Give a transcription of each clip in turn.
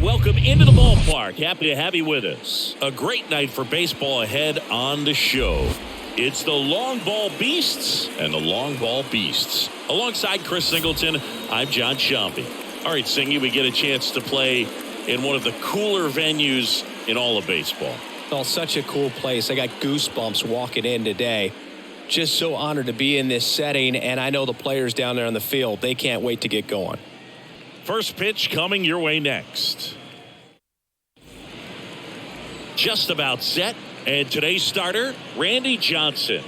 welcome into the ballpark. Happy to have you with us. A great night for baseball ahead on the show. It's the Long Ball Beasts and the Long Ball Beasts. Alongside Chris Singleton, I'm John Sciambi. All right, Singy, we get a chance to play in one of the cooler venues in all of baseball. Oh, such a cool place. I got goosebumps walking in today. Just so honored to be in this setting, and I know the players down there on the field, they can't wait to get going. First pitch coming your way next. Just about set. And today's starter, Randy Johnson.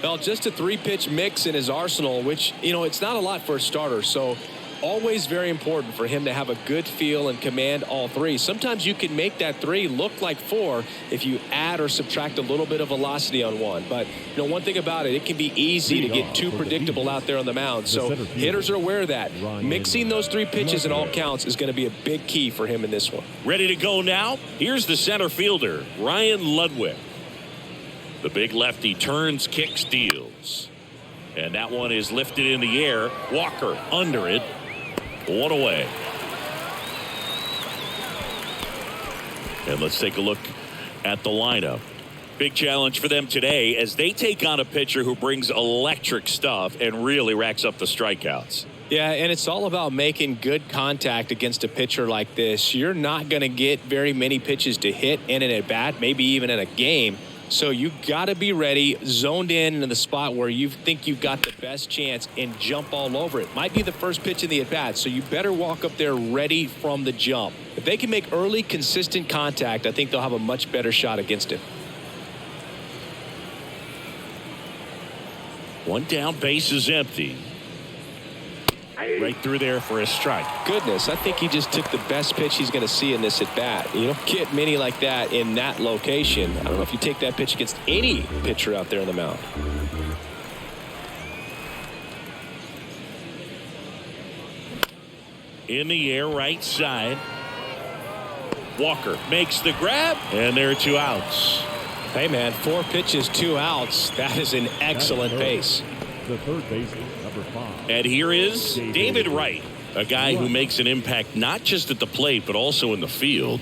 Well, just a 3-pitch mix in his arsenal, which, it's not a lot for a starter. So always very important for him to have a good feel and command all 3. Sometimes you can make that 3 look like 4 if you add or subtract a little bit of velocity on one. But, one thing about it can be easy to get too predictable out there on the mound. So hitters are aware of that. Mixing those 3 pitches in all counts is going to be a big key for him in this one. Ready to go now? Here's the center fielder, Ryan Ludwig. The big lefty turns, kicks, deals. And that one is lifted in the air. Walker under it. 1 away. And let's take a look at the lineup. Big challenge for them today as they take on a pitcher who brings electric stuff and really racks up the strikeouts. Yeah, and it's all about making good contact against a pitcher like this. You're not going to get very many pitches to hit in an at-bat, maybe even in a game. So you got to be ready, zoned in the spot where you think you've got the best chance and jump all over it. Might be the first pitch in the at-bat, so you better walk up there ready from the jump. If they can make early, consistent contact, I think they'll have a much better shot against it. One down, base is empty. Right through there for a strike. Goodness, I think he just took the best pitch he's going to see in this at-bat. You don't get many like that in that location. I don't know if you take that pitch against any pitcher out there on the mound. In the air, right side. Walker makes the grab, and there are 2 outs. Hey, man, 4 pitches, 2 outs. That is an excellent pace. The third baseman, number 5. And here is David Wright, a guy who makes an impact not just at the plate, but also in the field.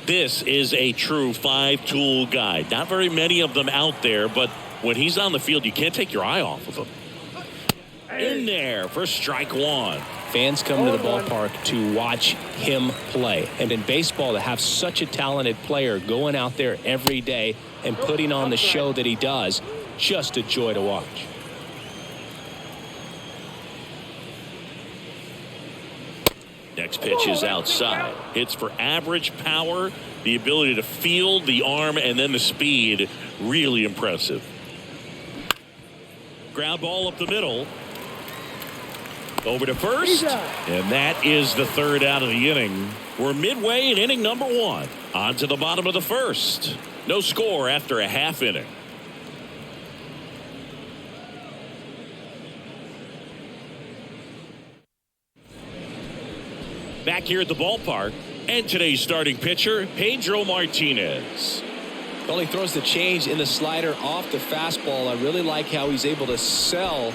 This is a true 5-tool guy. Not very many of them out there, but when he's on the field, you can't take your eye off of him. In there for strike 1. Fans come to the ballpark to watch him play. And in baseball, to have such a talented player going out there every day and putting on the show that he does, just a joy to watch. Next pitch is outside. Hits for average power, the ability to field, the arm, and then the speed. Really impressive. Ground ball up the middle. Over to first. And that is the 3rd out of the inning. We're midway in inning number 1. On to the bottom of the 1st. No score after a half inning. Back here at the ballpark, and today's starting pitcher, Pedro Martinez. Well, he throws the change in the slider off the fastball. I really like how he's able to sell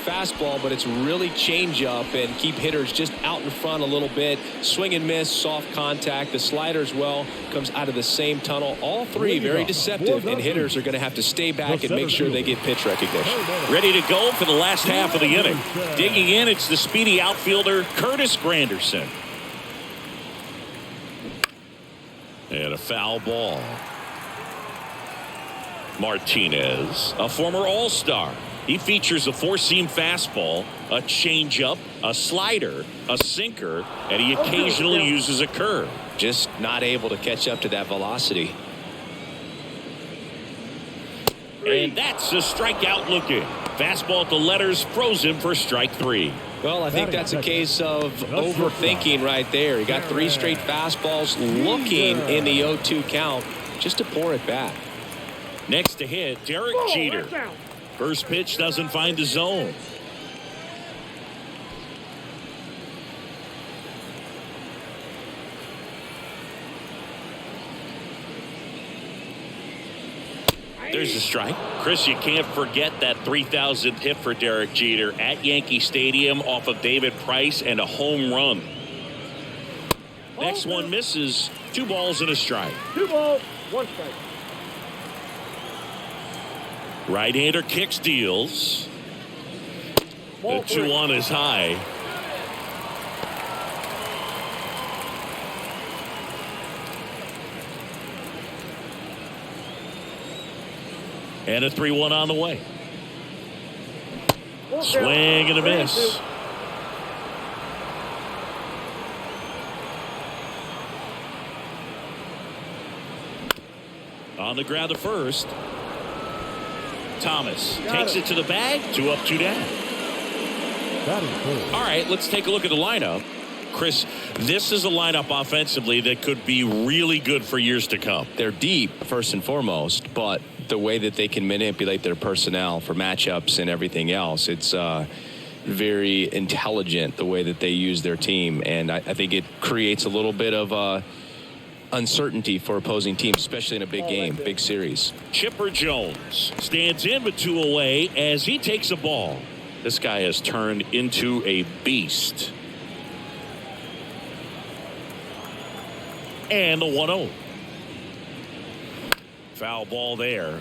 fastball, but it's really change up and keep hitters just out in front a little bit. Swing and miss, soft contact. The slider as well comes out of the same tunnel. All 3 very deceptive, and hitters are going to have to stay back and make sure they get pitch recognition. Ready to go for the last half of the inning. Digging in, it's the speedy outfielder, Curtis Granderson. And a foul ball. Martinez, a former All-Star. He features a 4-seam fastball, a changeup, a slider, a sinker, and he occasionally uses a curve. Just not able to catch up to that velocity. And that's a strikeout looking. Fastball at the letters, frozen for strike 3. Well, I think that's a case of overthinking right there. He got 3 straight fastballs looking in the 0-2 count just to pour it back. Next to hit, Derek Jeter. First pitch doesn't find the zone. There's a strike. Chris, you can't forget that 3,000th hit for Derek Jeter at Yankee Stadium off of David Price and a home run. Next one misses. 2 balls and a strike. 2 balls, 1 strike. Right-hander kicks, deals. The 2-1 is high. And a 3-1 on the way. Swing and a miss. On the ground to first. Thomas takes it to the bag. 2 up, 2 down. All right, let's take a look at the lineup. Chris, this is a lineup offensively that could be really good for years to come. They're deep, first and foremost, but the way that they can manipulate their personnel for matchups and everything else, it's very intelligent the way that they use their team. And I think it creates a little bit of uncertainty for opposing teams, especially in a big game, big series. Chipper Jones stands in with 2 away as he takes a ball. This guy has turned into a beast. And the 1-0. Foul ball there.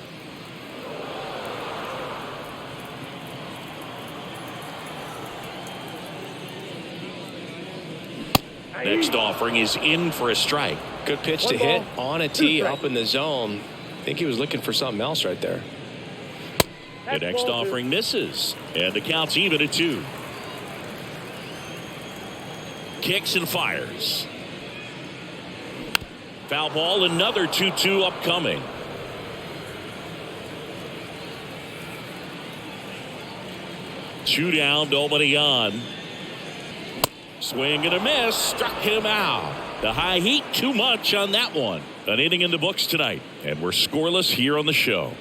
Next offering is in for a strike. Good pitch to hit on a tee up in the zone. I think he was looking for something else right there. The next offering misses, and the count's even at 2. Kicks and fires. Foul ball, another 2-2 upcoming. Two down, nobody on. Swing and a miss, struck him out. The high heat, too much on that one. An inning in the books tonight, and we're scoreless here on the show.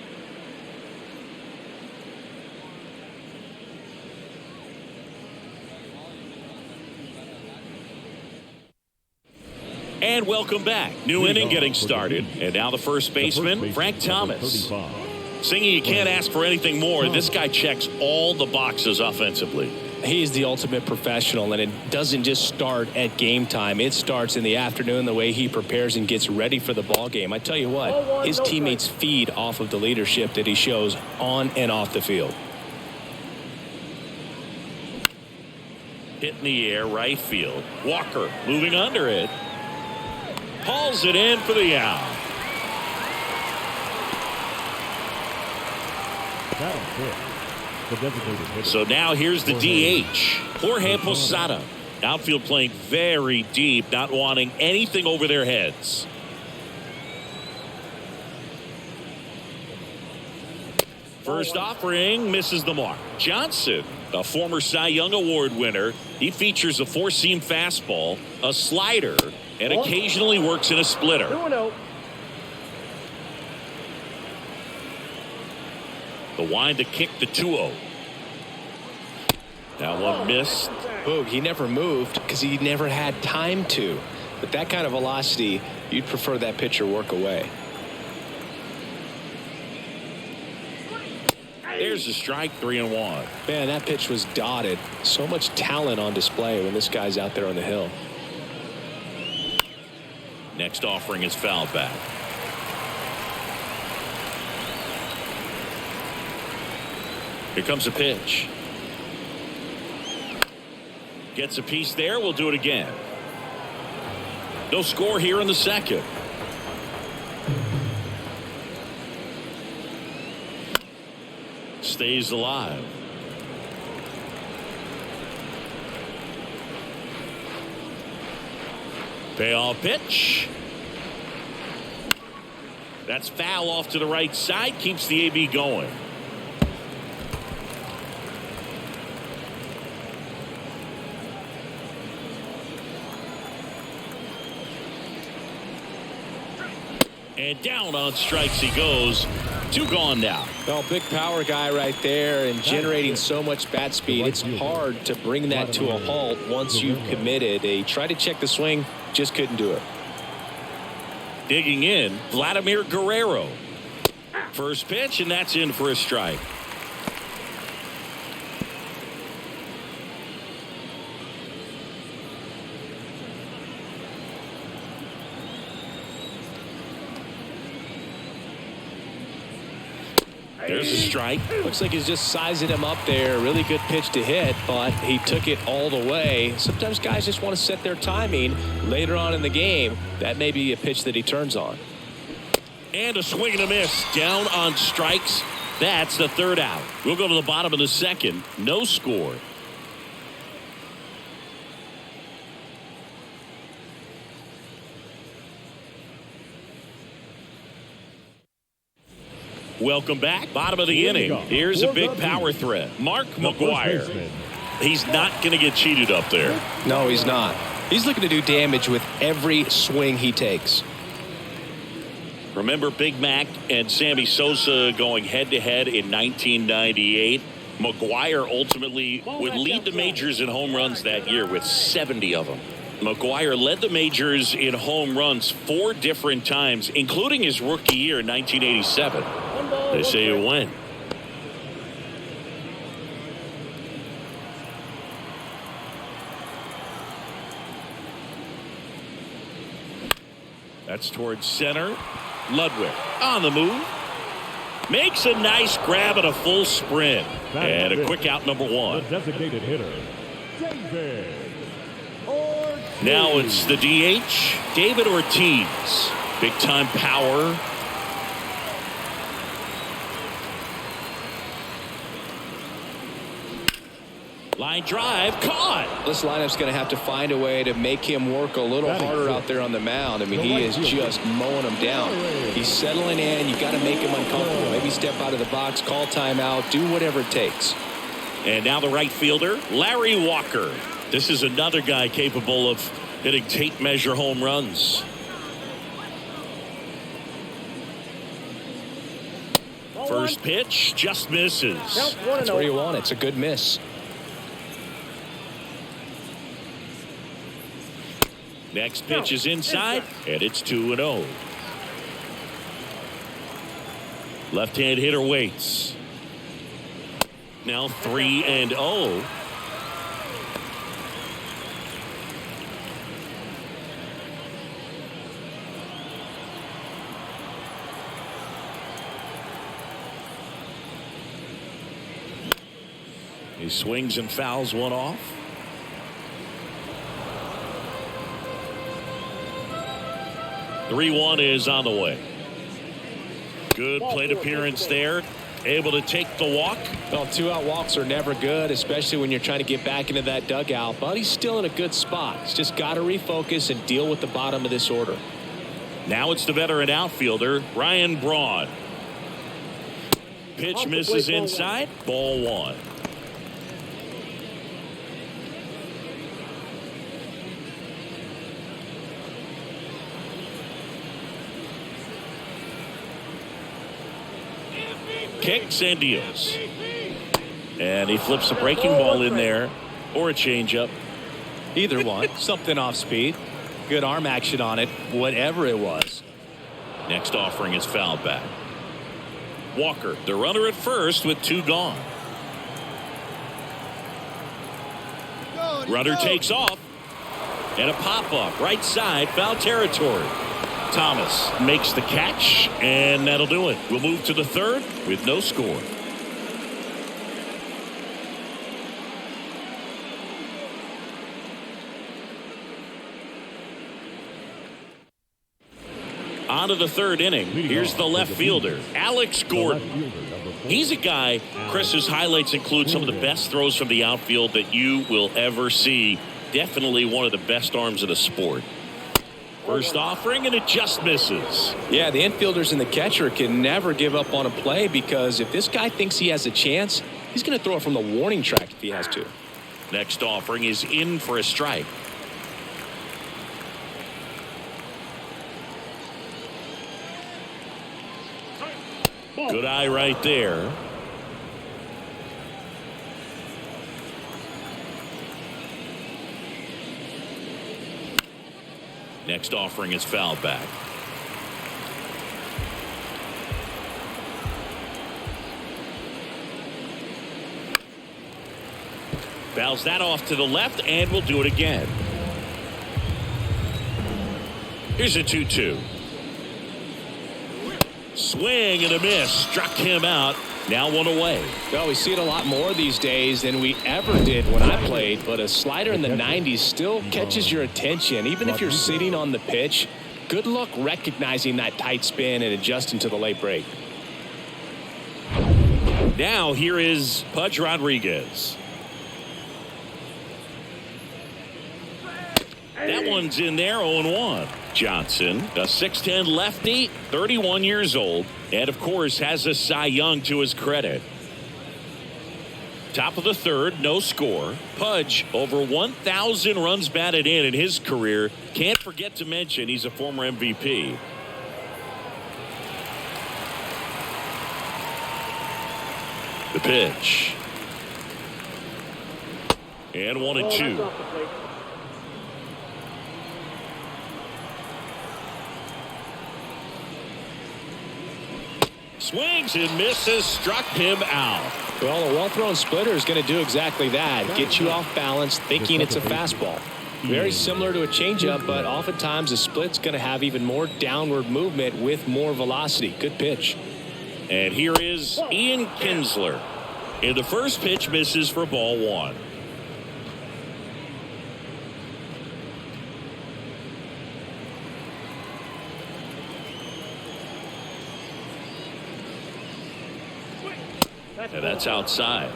And welcome back. New inning getting started. And now the first baseman, Frank Thomas. Singing, you can't ask for anything more. This guy checks all the boxes offensively. He's the ultimate professional, and it doesn't just start at game time. It starts in the afternoon, the way he prepares and gets ready for the ball game. I tell you what, his teammates feed off of the leadership that he shows on and off the field. Hit in the air, right field. Walker moving under it. Hauls it in for the out. So now here's the DH, Jorge Posada. Outfield playing very deep, not wanting anything over their heads. First offering misses the mark. Johnson, a former Cy Young Award winner, he features a 4-seam fastball, a slider, and occasionally works in a splitter. 2-0. The wind to kick the 2-0. That one missed. Boog, he never moved because he never had time to. With that kind of velocity, you'd prefer that pitcher work away. There's a strike, 3-1. Man, that pitch was dotted. So much talent on display when this guy's out there on the hill. Next offering is fouled back. Here comes a pitch. Gets a piece there. We'll do it again. No score here in the second. Stays alive. Payoff pitch. That's foul off to the right side. Keeps the AB going. And down on strikes he goes. 2 gone now. Well, big power guy right there and generating so much bat speed. It's hard to bring that to a halt once you've committed. They tried to check the swing, just couldn't do it. Digging in, Vladimir Guerrero. First pitch, and that's in for a strike. There's a strike. Looks like he's just sizing him up there. Really good pitch to hit, but he took it all the way. Sometimes guys just want to set their timing later on in the game. That may be a pitch that he turns on. And a swing and a miss. Down on strikes. That's the third out. We'll go to the bottom of the second. No score. Welcome back. Bottom of the inning. Here's a big power threat. Mark McGwire. He's not going to get cheated up there. No, he's not. He's looking to do damage with every swing he takes. Remember Big Mac and Sammy Sosa going head-to-head in 1998? McGwire ultimately would lead the majors in home runs that year with 70 of them. McGwire led the majors in home runs 4 different times, including his rookie year in 1987. They say it went. That's towards center. Ludwig on the move. Makes a nice grab and a full sprint. And a quick out, number 1. The designated hitter, David. Now it's the DH, David Ortiz. Big time power. Line drive, caught. This lineup's going to have to find a way to make him work a little harder out there on the mound. I mean, he is just mowing him down. He's settling in. You got to make him uncomfortable. Maybe step out of the box, call timeout, do whatever it takes. And now the right fielder, Larry Walker. This is another guy capable of hitting tape measure home runs. First pitch just misses. That's where you want it. It's a good miss. Next pitch is inside, and it's 2-0. Left-hand hitter waits. Now 3-0. He swings and fouls one off. The 3-1 is on the way. Good plate appearance there. Able to take the walk. Well, 2-out walks are never good, especially when you're trying to get back into that dugout. But he's still in a good spot. He's just got to refocus and deal with the bottom of this order. Now it's the veteran outfielder, Ryan Braun. Pitch misses inside. Ball 1. Kicks and deals. And he flips a breaking ball in there or a changeup. Either one. Something off speed. Good arm action on it. Whatever it was. Next offering is fouled back. Walker, the runner at first with 2 gone. Runner takes off. And a pop-up right side, foul territory. Thomas makes the catch, and that'll do it. We'll move to the third with no score. On to the third inning. Here's the left fielder, Alex Gordon. He's a guy, Chris, whose highlights include some of the best throws from the outfield that you will ever see. Definitely one of the best arms in the sport. First offering, and it just misses. Yeah, the infielders and the catcher can never give up on a play, because if this guy thinks he has a chance, he's going to throw it from the warning track if he has to. Next offering is in for a strike. Good eye right there. Next offering is fouled back. Fouls that off to the left, and we'll do it again. Here's a 2-2. Swing and a miss. Struck him out. Now 1 away. Well, we see it a lot more these days than we ever did when I played, but a slider in the 90s still catches your attention, even if you're sitting on the pitch. Good luck recognizing that tight spin and adjusting to the late break. Now here is Pudge Rodriguez. That one's in there, 0-1. Johnson, a 6'10 lefty, 31 years old, and of course has a Cy Young to his credit. Top of the third, no score. Pudge, over 1,000 runs batted in his career. Can't forget to mention he's a former MVP. The pitch. And 1-2. Swings and misses, struck him out. Well, a well-thrown splitter is going to do exactly that. Get you off balance, thinking it's a fastball. Very similar to a changeup, but oftentimes a split's going to have even more downward movement with more velocity. Good pitch. And here is Ian Kinsler. And the first pitch misses for ball 1. And that's outside.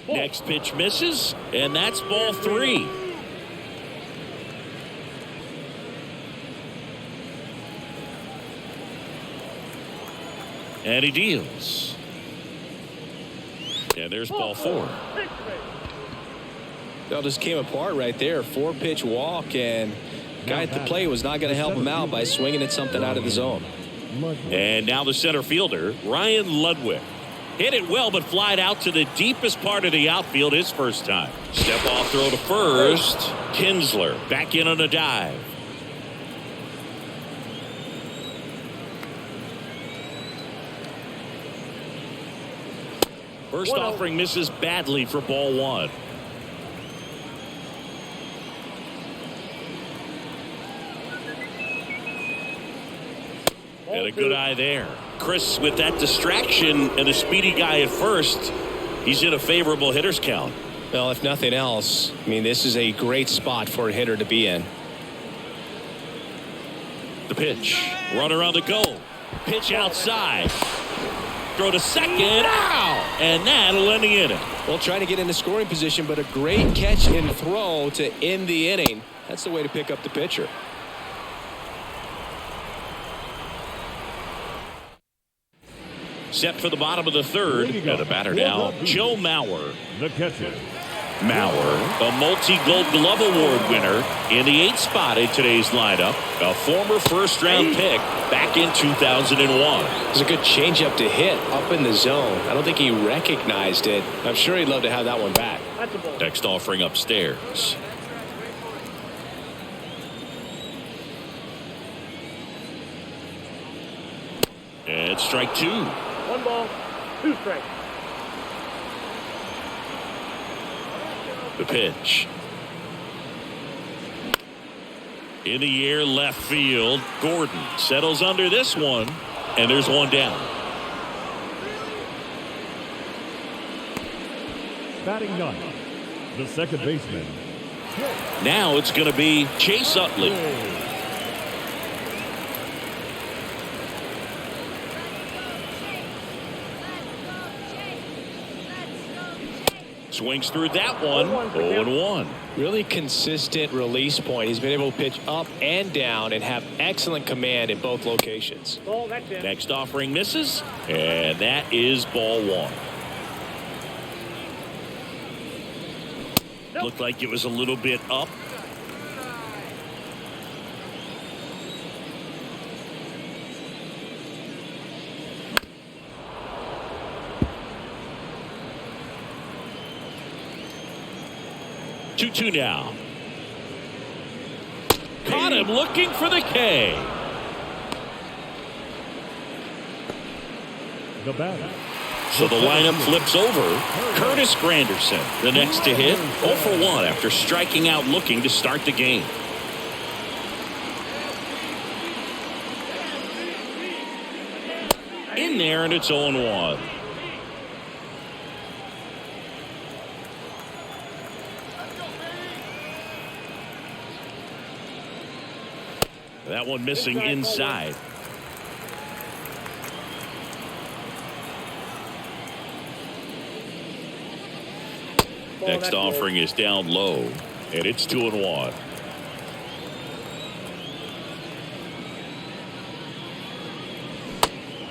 Next pitch misses, and that's ball 3. And he deals. And there's ball 4. That just came apart right there. 4-pitch walk, and guy at the plate was not going to help him out by swinging at something out of the zone. And now the center fielder, Ryan Ludwig. Hit it well, but flied out to the deepest part of the outfield his first time. Step off throw to first. Kinsler back in on a dive. First offering misses badly for ball 1. And a good eye there. Chris, with that distraction and a speedy guy at first, he's in a favorable hitter's count. Well, if nothing else, I mean, this is a great spot for a hitter to be in. The pitch. Runner on the go. Pitch outside. Throw to second. Ow! And that'll end the inning. Well, trying to get into scoring position, but a great catch and throw to end the inning. That's the way to pick up the pitcher. Set for the bottom of the third. And the batter now, Joe Mauer. The catcher. Mauer, a multi-Gold Glove Award winner in the 8th spot in today's lineup. A former first-round pick back in 2001. It was a good changeup to hit up in the zone. I don't think he recognized it. I'm sure he'd love to have that one back. Next offering upstairs. And strike 2. 1 ball, 2 strikes. The pitch. In the air, left field. Gordon settles under this one, and there's one down. Batting 9, the second baseman. Now it's going to be Chase Utley. Swings through that one. 0-1. Really consistent release point. He's been able to pitch up and down and have excellent command in both locations. Next offering misses, and that is ball 1. Looked like it was a little bit up. Two now. Caught him looking for the K. The batter. So the lineup flips over. Curtis Granderson, the next to hit, 0 for 1 after striking out looking to start the game. In there, and it's 0-1. That one missing inside. Next offering is down low, and it's 2-1.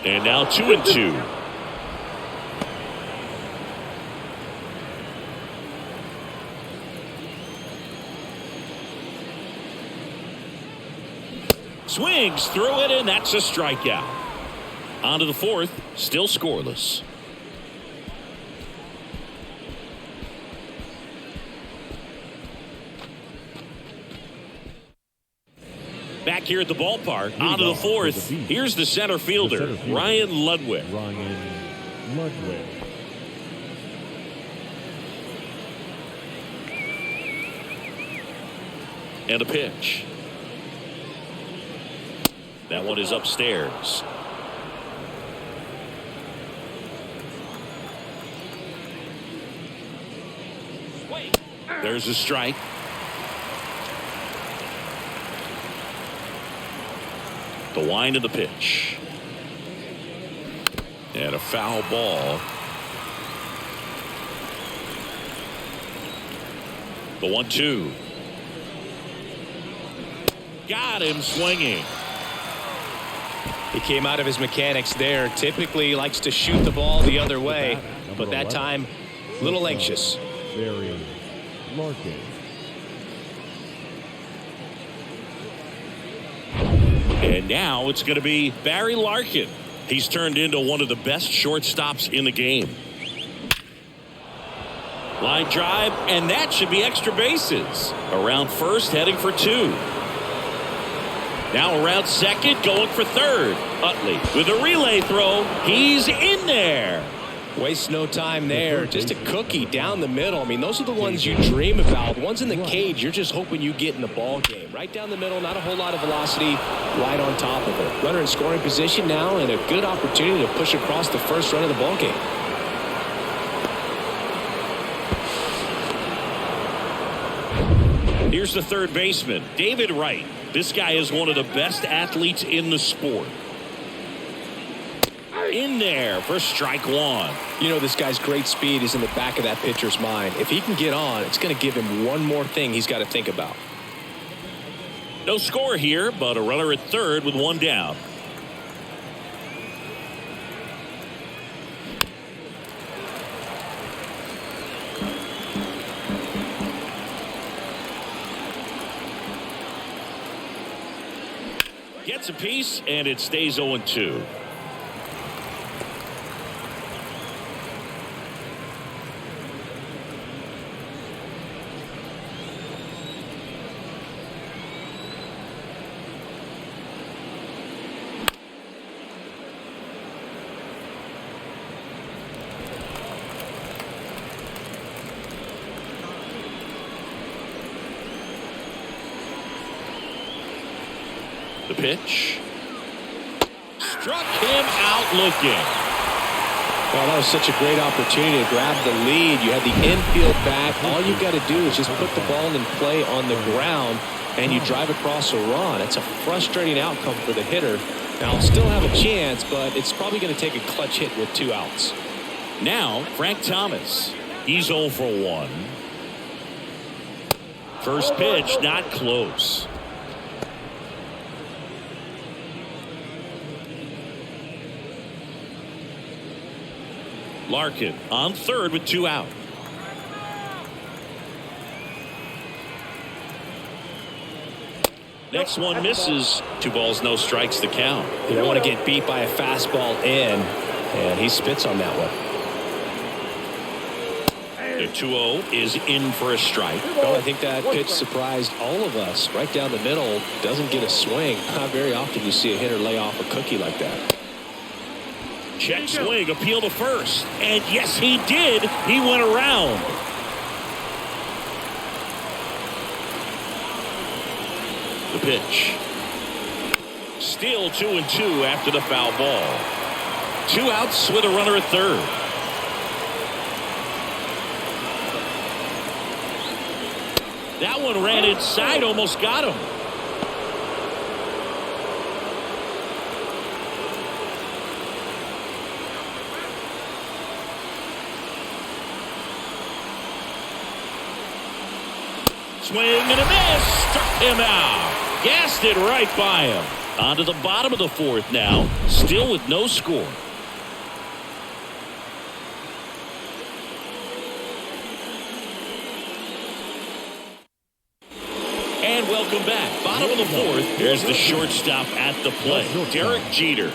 And now 2-2. Swings through it, and that's a strikeout. On to the fourth, still scoreless. Back here at the ballpark, on to the fourth. Here's the center fielder, Ryan Ludwig. And a pitch. That one is upstairs. There's a strike. The wind of the pitch. And a foul ball. The 1-2. Got him swinging. He came out of his mechanics there. Typically likes to shoot the ball the other way, but that time a little anxious. And now it's going to be Barry Larkin. He's turned into one of the best shortstops in the game. Line drive, and that should be extra bases. Around first, heading for 2. Now around second, going for third. Utley with a relay throw. He's in there. Waste no time there. Just a cookie down the middle. I mean, those are the ones you dream about. The ones in the cage, you're just hoping you get in the ball game. Right down the middle, not a whole lot of velocity, right on top of it. Runner in scoring position now, and a good opportunity to push across the first run of the ball game. Here's the third baseman, David Wright. This guy is one of the best athletes in the sport. In there for strike one. You know, this guy's great speed is in the back of that pitcher's mind. If he can get on, it's going to give him one more thing he's got to think about. No score here, but a runner at third with one down. Gets a piece, and it stays 0-2. The pitch. Struck him out looking. Well, that was such a great opportunity to grab the lead. You had the infield back. All you got to do is just put the ball in play on the ground, and you drive across a run. It's a frustrating outcome for the hitter. Now, still have a chance, but it's probably going to take a clutch hit with 2 outs. Now, Frank Thomas. He's 0 for 1. First pitch, not close. Larkin on third with 2 out. Next one misses. 2 balls, no strikes to count. You don't want to get beat by a fastball in, and he spits on that one. The 2-0 is in for a strike. Well, I think that pitch surprised all of us. Right down the middle, doesn't get a swing. Not very often you see a hitter lay off a cookie like that. Check swing, appeal to first. And yes, he did. He went around. The pitch. Still 2-2 after the foul ball. 2 outs with a runner at third. That one ran inside, almost got him. Swing and a miss. Struck him out. Gassed it right by him. On to the bottom of the fourth now. Still with no score. And welcome back. Bottom of the fourth. Here's the shortstop at the plate. Derek Jeter.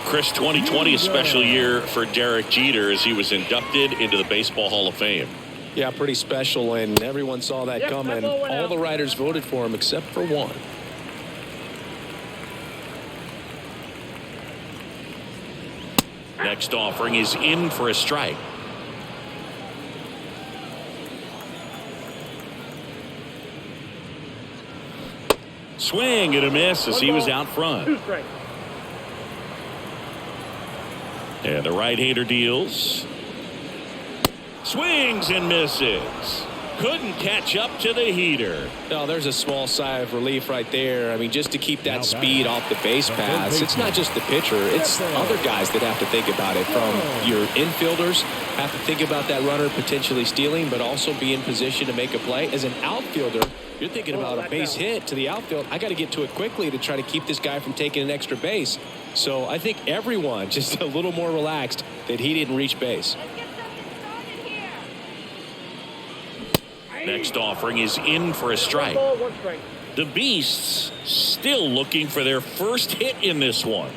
Chris, 2020 a special year for Derek Jeter as he was inducted into the Baseball Hall of Fame. Yeah, pretty special, and everyone saw that coming. All the writers voted for him except for one. Next offering is in for a strike. Swing and a miss as he was out front. 2 strikes. And the right-hander deals. Swings and misses. Couldn't catch up to the heater. Oh, there's a small sigh of relief right there. I mean, just to keep that speed off the base paths. It's not just the pitcher. It's other guys that have to think about it. From your infielders have to think about that runner potentially stealing, but also be in position to make a play. As an outfielder, you're thinking about a base hit to the outfield. I got to get to it quickly to try to keep this guy from taking an extra base. So I think everyone just a little more relaxed that he didn't reach base. Next offering is in for a strike. 1 strike. The Beasts still looking for their first hit in this one.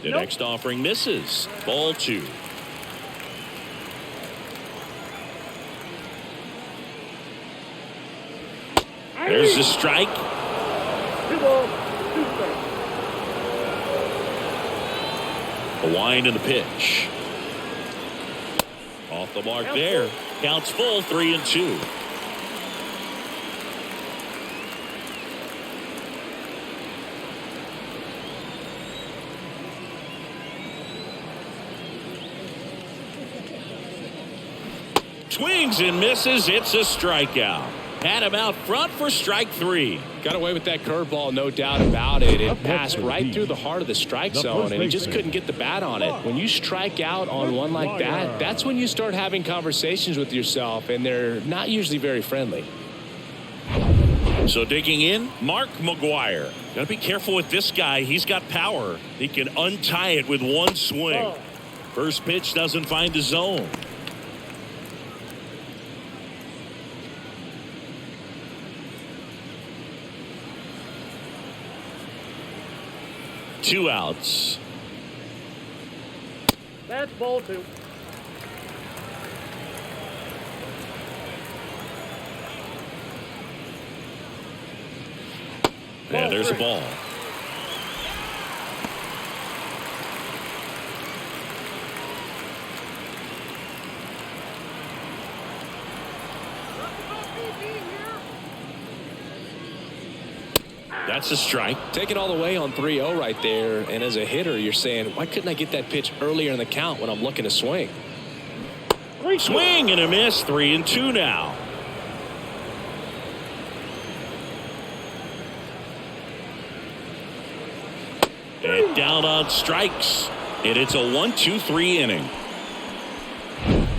The next offering misses. Ball 2. There's the strike. 2 balls, 2 strikes. A wind in the pitch. Off the mark there. Counts full, 3-2. Swings and misses. It's a strikeout. Had him out front for strike 3. Got away with that curveball, no doubt about it. It passed right through the heart of the strike zone, and he just couldn't get the bat on it. When you strike out on one like that, that's when you start having conversations with yourself, and they're not usually very friendly. So digging in, Mark McGwire. Got to be careful with this guy. He's got power. He can untie it with one swing. First pitch doesn't find the zone. Two outs. That's ball 2. Yeah, there's a ball. That's a strike. Take it all the way on 3-0 right there. And as a hitter, you're saying, why couldn't I get that pitch earlier in the count when I'm looking to swing? Swing and a miss. 3-2 now. And down on strikes. And it's a 1-2-3 inning.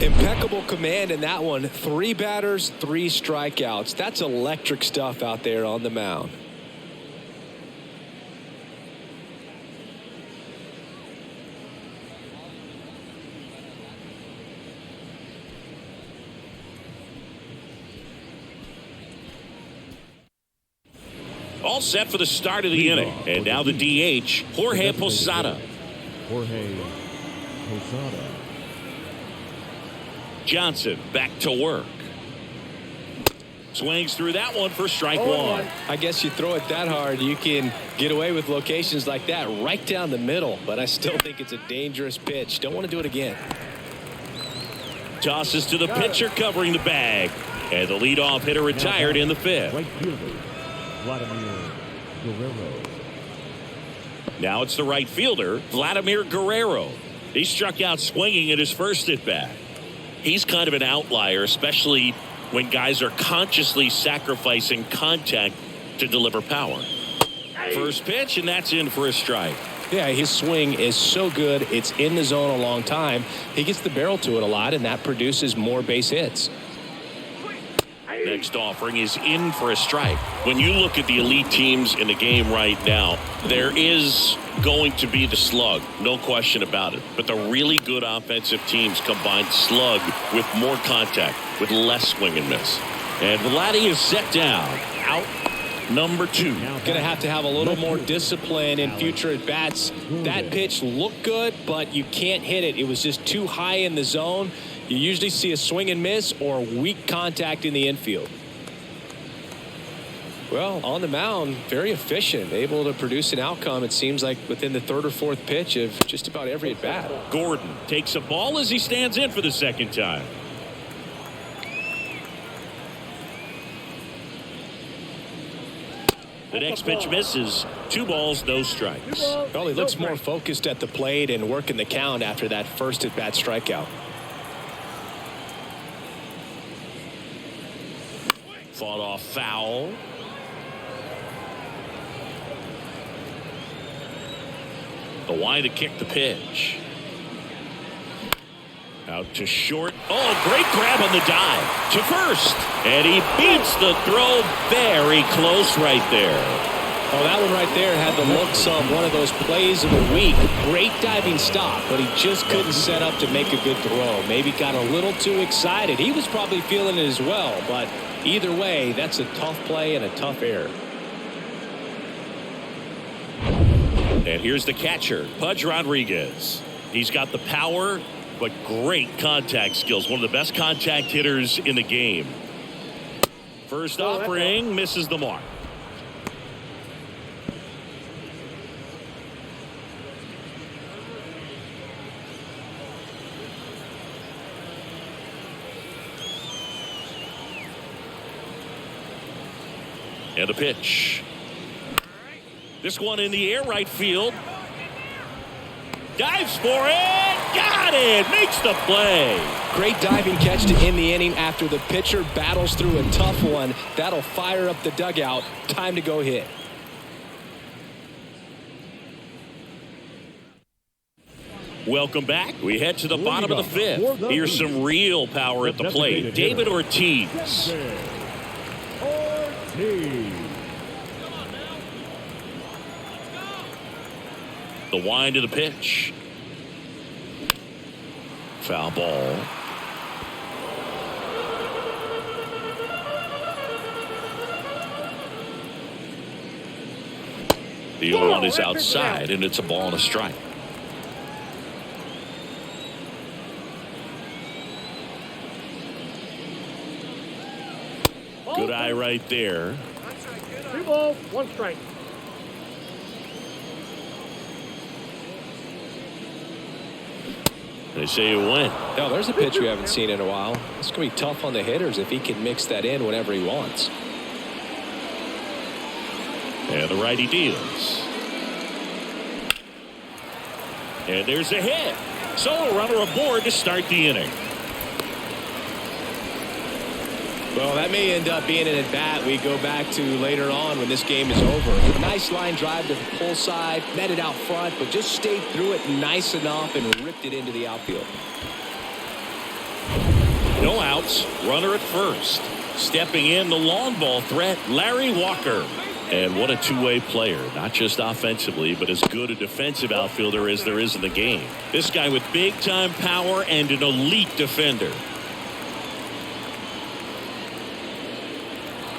Impeccable command in that one. 3 batters, 3 strikeouts. That's electric stuff out there on the mound. All set for the start of the inning. And now the DH, Jorge Posada. Jorge Posada. Johnson back to work. Swings through that one for strike one. I guess you throw it that hard, you can get away with locations like that right down the middle. But I still think it's a dangerous pitch. Don't want to do it again. Tosses to the pitcher covering the bag. And the leadoff hitter retired in the fifth. Right fielder, Vladimir Guerrero. Now it's the right fielder, Vladimir Guerrero. He struck out swinging at his first at bat. He's kind of an outlier, especially when guys are consciously sacrificing contact to deliver power. First pitch, and that's in for a strike. Yeah, his swing is so good. It's in the zone a long time. He gets the barrel to it a lot, and that produces more base hits. Next offering is in for a strike. When you look at the elite teams in the game right now, there is going to be the slug, no question about it. But the really good offensive teams combine slug with more contact, with less swing and miss. And Vladdy is set down. Out number 2. Going to have a little more discipline in future at-bats. That pitch looked good, but you can't hit it. It was just too high in the zone. You usually see a swing and miss or weak contact in the infield. Well, on the mound, very efficient, able to produce an outcome, it seems like, within the third or fourth pitch of just about every at-bat. Gordon takes a ball as he stands in for the second time. The next pitch misses. 2 balls, no strikes. Well, he looks more focused at the plate and working the count after that first at-bat strikeout. Fought off foul. The wide to kick the pitch. Out to short. Oh, great grab on the dive to first. And he beats the throw very close right there. Oh, that one right there had the looks of one of those plays of the week. Great diving stop, but he just couldn't set up to make a good throw. Maybe got a little too excited. He was probably feeling it as well, but either way, that's a tough play and a tough error. And here's the catcher, Pudge Rodriguez. He's got the power, but great contact skills. One of the best contact hitters in the game. First offering misses the mark. And a pitch. This one in the air, right field. Dives for it. Got it. Makes the play. Great diving catch to end the inning after the pitcher battles through a tough one. That'll fire up the dugout. Time to go hit. Welcome back. We head to the bottom of the fifth. Here's some real power at the plate. David Ortiz. The wind of the pitch. Foul ball. The 0-1 is outside, and it's a ball and a strike. Good eye right there. 2 balls, 1 strike. They say it went. Now, there's a pitch we haven't seen in a while. It's going to be tough on the hitters if he can mix that in whenever he wants. And the righty deals. And there's a hit. So a runner aboard to start the inning. Well, that may end up being an at-bat we go back to later on when this game is over. Nice line drive to the pull side, met it out front, but just stayed through it nice enough and ripped it into the outfield. No outs, runner at first. Stepping in, the long ball threat, Larry Walker. And what a two-way player, not just offensively, but as good a defensive outfielder as there is in the game. This guy with big-time power and an elite defender.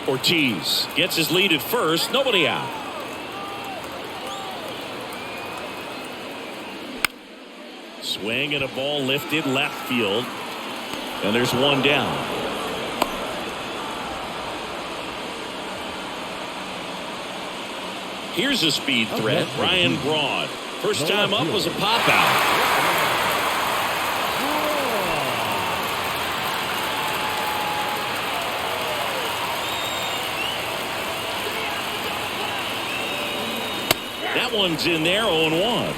Ortiz gets his lead at first, nobody out. Swing and a ball lifted left field. And there's one down. Here's a speed threat. Ryan Braun. First time up was a pop out. That one's in there, 0-1.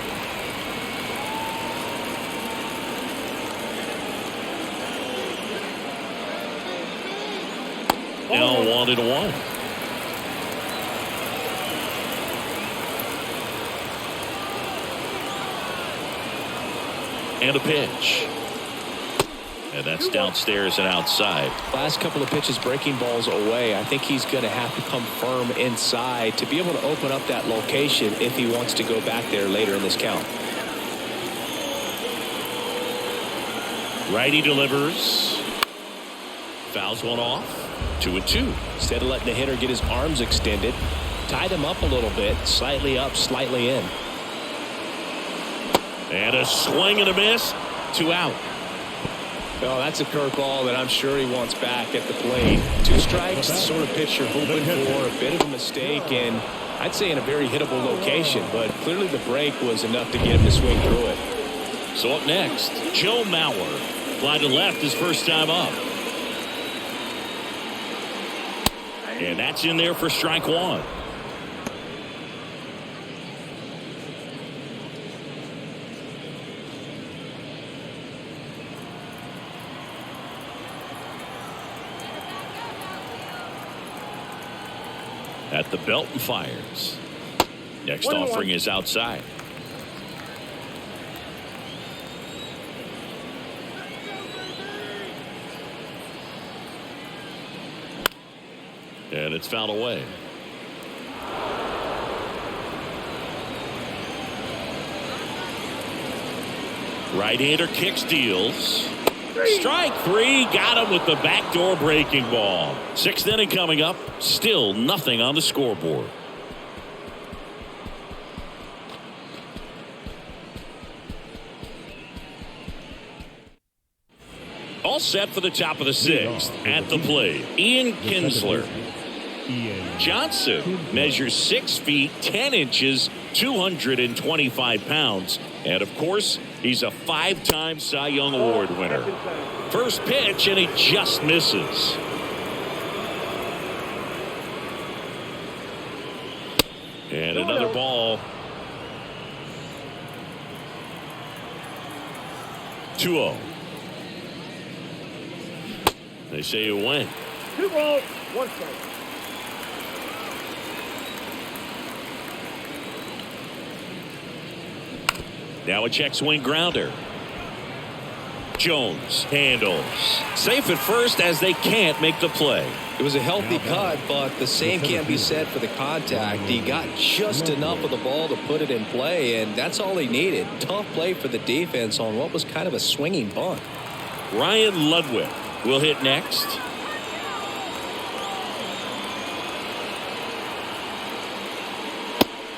Now 1-1. And a pitch. And that's downstairs and outside. Last couple of pitches breaking balls away. I think he's going to have to come firm inside to be able to open up that location if he wants to go back there later in this count. Righty delivers. Fouls one off. 2-2. Instead of letting the hitter get his arms extended, tied him up a little bit, slightly up, slightly in. And a swing and a miss. 2 out. Oh, that's a curveball that I'm sure he wants back at the plate. 2 strikes, the sort of pitch you're hoping for. A bit of a mistake, and I'd say in a very hittable location, but clearly the break was enough to get him to swing through it. So up next, Joe Mauer. Fly to left his first time up. And that's in there for strike 1. At the belt and fires. Next offering is outside. And it's fouled away. Right-hander kicks, deals. Strike 3, got him with the backdoor breaking ball. 6th inning coming up, still nothing on the scoreboard. All set for the top of the 6th. At the plate, Ian Kinsler. Johnson measures 6 feet 10 inches, 225 pounds, and of course he's a 5-time Cy Young Award winner. First pitch, and he just misses. And another ball. 2-0. They say you win. 2 balls, 1 strike. Now a check swing grounder. Jones handles. Safe at first as they can't make the play. It was a healthy cut, but the same can't be said for the contact. He got just enough of the ball to put it in play, and that's all he needed. Tough play for the defense on what was kind of a swinging bunt. Ryan Ludwig will hit next.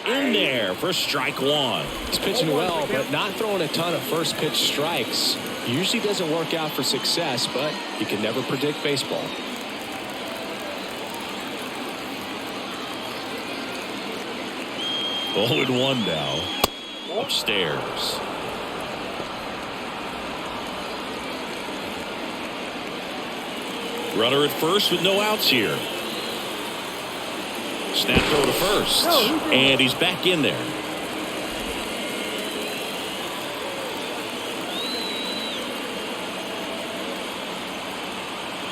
In there for strike 1. He's pitching well, but not throwing a ton of first pitch strikes. Usually doesn't work out for success, but you can never predict baseball. Oh, and 1 now. Upstairs. Runner at first with no outs here. Snap throw to first. And he's back in there.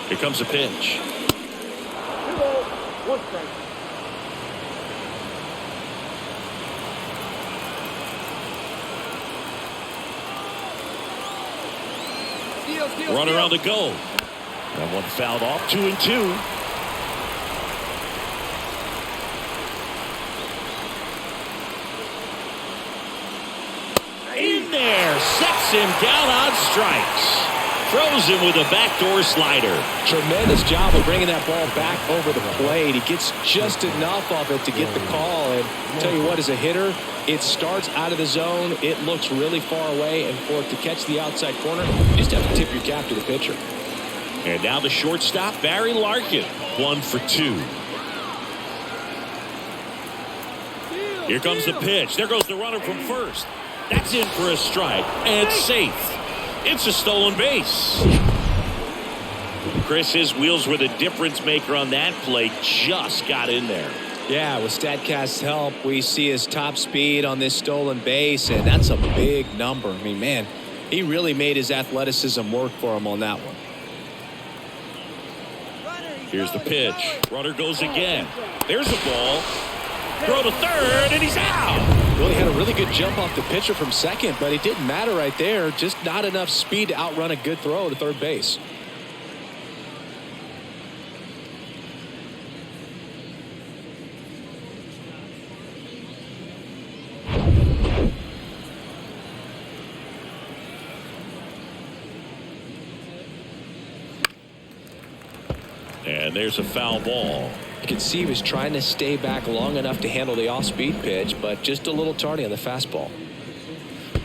Here comes a pitch. 2 balls, 1 strike. Runner on the go. That one fouled off. 2-2. In there, sets him down on strikes. Throws him with a backdoor slider. Tremendous job of bringing that ball back over the plate. He gets just enough of it to get the call. And I'll tell you what, as a hitter, it starts out of the zone. It looks really far away. And for it to catch the outside corner, you just have to tip your cap to the pitcher. And now the shortstop, Barry Larkin. 1 for 2. Here comes the pitch. There goes the runner from first. That's in for a strike, and safe. It's a stolen base. Chris, his wheels were the difference maker on that play. Just got in there. Yeah, with StatCast's help, we see his top speed on this stolen base, and that's a big number. I mean, man, he really made his athleticism work for him on that one. Here's the pitch. Runner goes again. There's the ball. Throw to third, and he's out. Well, he had a really good jump off the pitcher from second, but it didn't matter right there. Just not enough speed to outrun a good throw to third base. And there's a foul ball. You can see he was trying to stay back long enough to handle the off-speed pitch, but just a little tardy on the fastball.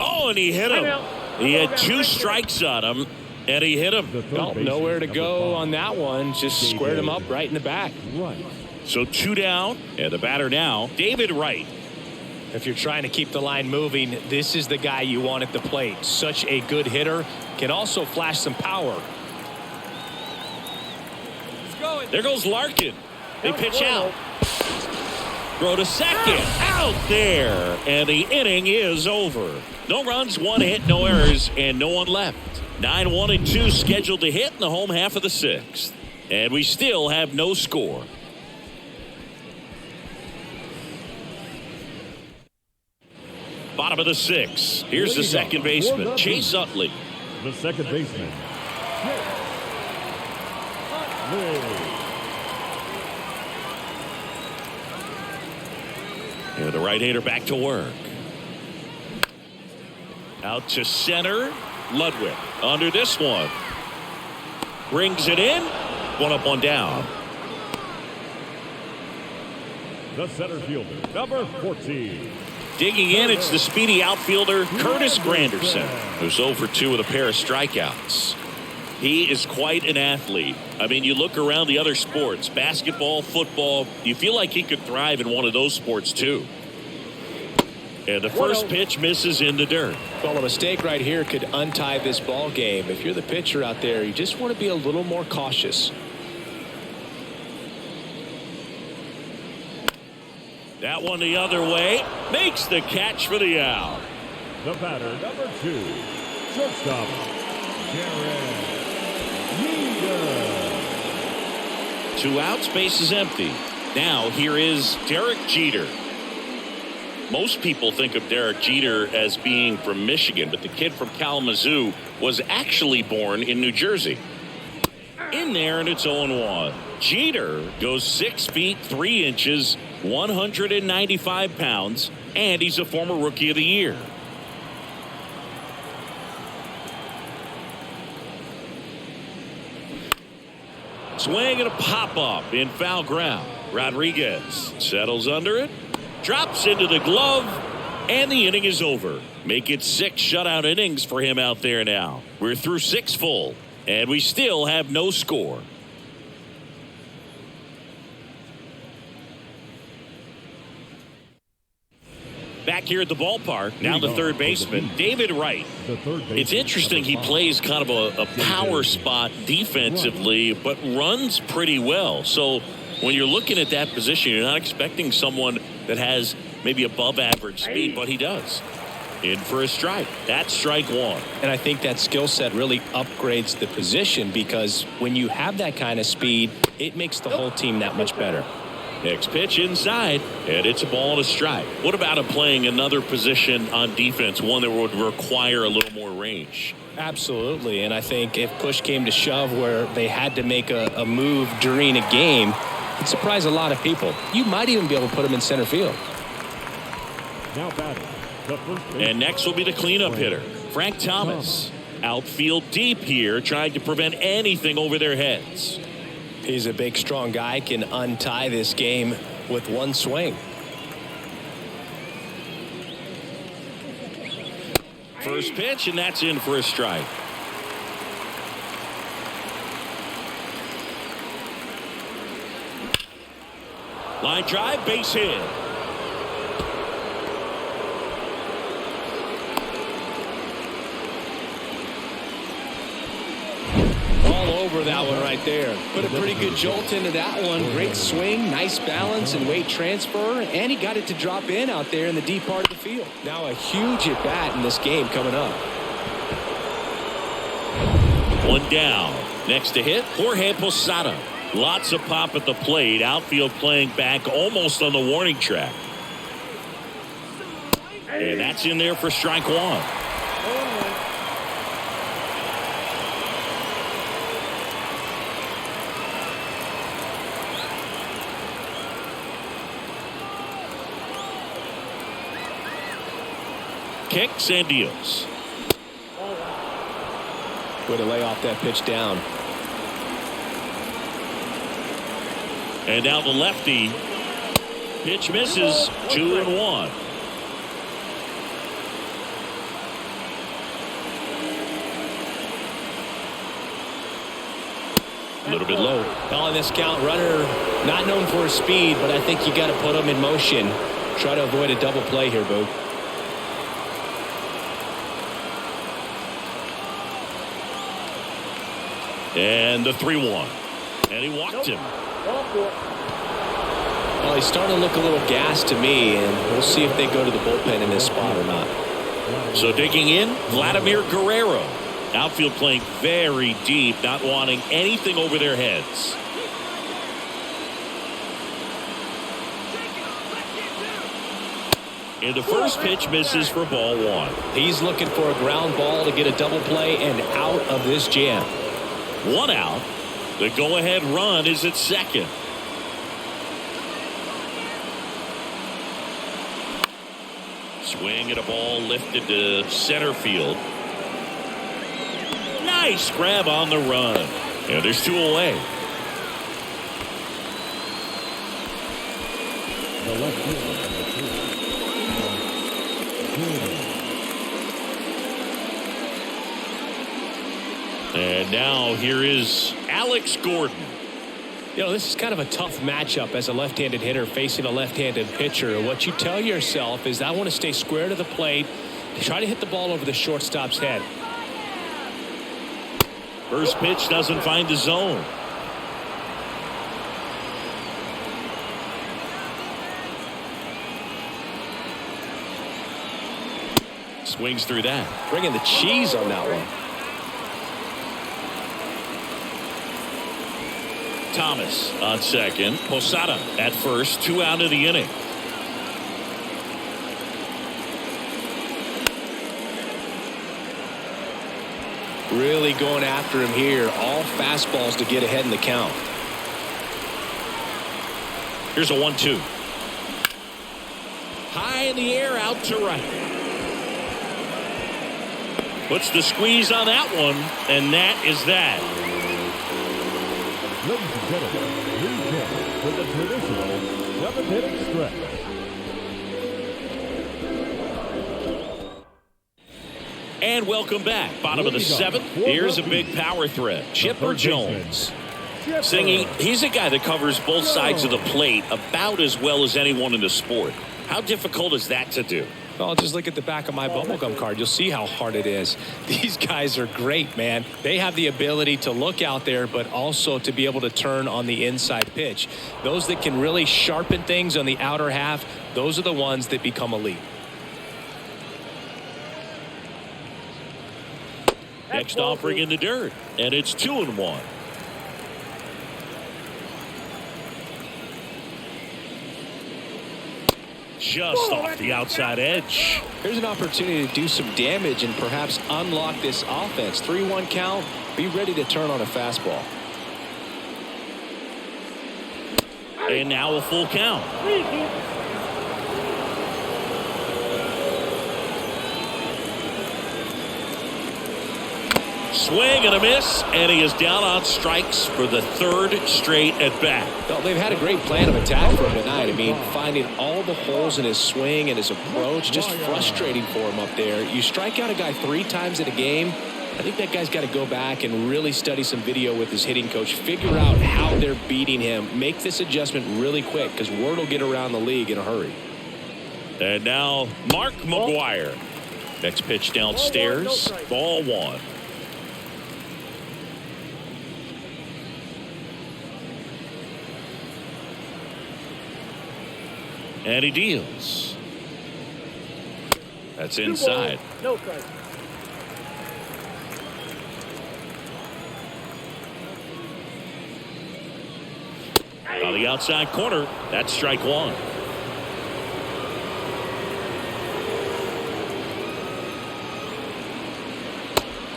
Oh, and he hit him. He had 2 strikes on him, and he hit him. Well, nowhere to go on that one. Just squared him up right in the back. So 2 down, and the batter now, David Wright. If you're trying to keep the line moving, this is the guy you want at the plate. Such a good hitter. Can also flash some power. There goes Larkin. They pitch out. Throw to second. Out there. And the inning is over. No runs, 1 hit, no errors, and no one left. 9, 1, and 2 scheduled to hit in the home half of the 6th. And we still have no score. Bottom of the 6th. Here's the second baseman, Chase Utley. The second baseman. And the right-hander back to work. Out to center. Ludwig under this one. Brings it in. 1 up, 1 down. The center fielder, number 14. Digging in, it's the speedy outfielder, Curtis Granderson, who's 0 for 2 with a pair of strikeouts. He is quite an athlete. I mean, you look around the other sports, basketball, football, you feel like he could thrive in one of those sports too. And the first pitch misses in the dirt. Well, a mistake right here could untie this ball game. If you're the pitcher out there, you just want to be a little more cautious. That one the other way. Makes the catch for the out. The batter, number 2. Shortstop, Garrett. 2 outs, base is empty. Now here is Derek Jeter. Most people think of Derek Jeter as being from Michigan, but the kid from Kalamazoo was actually born in New Jersey. In there, and it's 0-1. Jeter goes 6 feet 3 inches, 195 pounds, and he's a former Rookie of the Year. Swing and a pop-up in foul ground. Rodriguez settles under it, drops into the glove, and the inning is over. Make it 6 shutout innings for him out there now. We're through 6 full, and we still have no score. Back here at the ballpark, now the third baseman, David Wright. It's interesting, he plays kind of a power spot defensively, but runs pretty well. So when you're looking at that position, you're not expecting someone that has maybe above average speed, but he does. In for a strike. That's strike 1. And I think that skill set really upgrades the position, because when you have that kind of speed, it makes the whole team that much better. Next pitch inside, and it's a ball and a strike. What about him playing another position on defense, one that would require a little more range? Absolutely, and I think if push came to shove where they had to make a move during a game, it'd surprise a lot of people. You might even be able to put him in center field. Now batting, the first baseman. And next will be the cleanup hitter, Frank Thomas. Outfield deep here, trying to prevent anything over their heads. He's a big, strong guy, can untie this game with one swing. First pitch, and that's in for a strike. Line drive, base hit. that one right there. Put a pretty good jolt into that one. Great swing, nice balance and weight transfer, and he got it to drop in out there in the deep part of the field. Now a huge at bat in this game coming up. One down. Next to hit, Jorge Posada. Lots of pop at the plate. Outfield playing back almost on the warning track. And that's in there for strike one. Kicks and deals. Way to lay off that pitch down. And now the lefty. Pitch misses. 2-1. A little bit low. Calling this count, runner not known for his speed, but I think you got to put him in motion. Try to avoid a double play here, Boo. And the 3-1. And he walked him. Well, he's starting to look a little gassed to me, and we'll see if they go to the bullpen in this spot or not. So digging in, Vladimir Guerrero. Outfield playing very deep, not wanting anything over their heads. And the first pitch misses for ball one. He's looking for a ground ball to get a double play and out of this jam. One out. The go-ahead run is at second. Swing at a ball lifted to center field. Nice grab on the run. And there's two away. The left fielder, And now here is Alex Gordon. You know, this is kind of a tough matchup as a left-handed hitter facing a left-handed pitcher. What you tell yourself is I want to stay square to the plate, try to hit the ball over the shortstop's head. First pitch doesn't find the zone. Swings through that. Bringing the cheese on that one. Thomas on second. Posada at first. 2 out of the inning. Really going after him here. All fastballs to get ahead in the count. Here's a 1-2. High in the air, out to right. Puts the squeeze on that one, and that is that. ladies and gentlemen, for the traditional 7th-inning stretch. And welcome back. Bottom of the 7th. Here's a big power threat. Chipper Jones. Singing, he's a guy that covers both sides of the plate about as well as anyone in the sport. How difficult is that to do? Well, just look at the back of my bubblegum card. You'll see how hard it is. These guys are great, man. They have the ability to look out there, but also to be able to turn on the inside pitch. Those that can really sharpen things on the outer half, those are the ones that become elite. Next offering in the dirt, and it's 2-1. Just off the outside edge. Here's an opportunity to do some damage and perhaps unlock this offense. 3-1 count. Be ready to turn on a fastball. And now a full count. Swing and a miss, and he is down on strikes for the 3rd straight at bat. Well, they've had a great plan of attack for him tonight. I mean, finding all the holes in his swing and his approach, just frustrating for him up there. You strike out a guy 3 times in a game, I think that guy's got to go back and really study some video with his hitting coach, figure out how they're beating him, make this adjustment really quick because word will get around the league in a hurry. And now Mark McGuire. Next pitch downstairs, ball 1. And he deals. That's 2 inside. balls, no strikes. On the outside corner, that's strike one.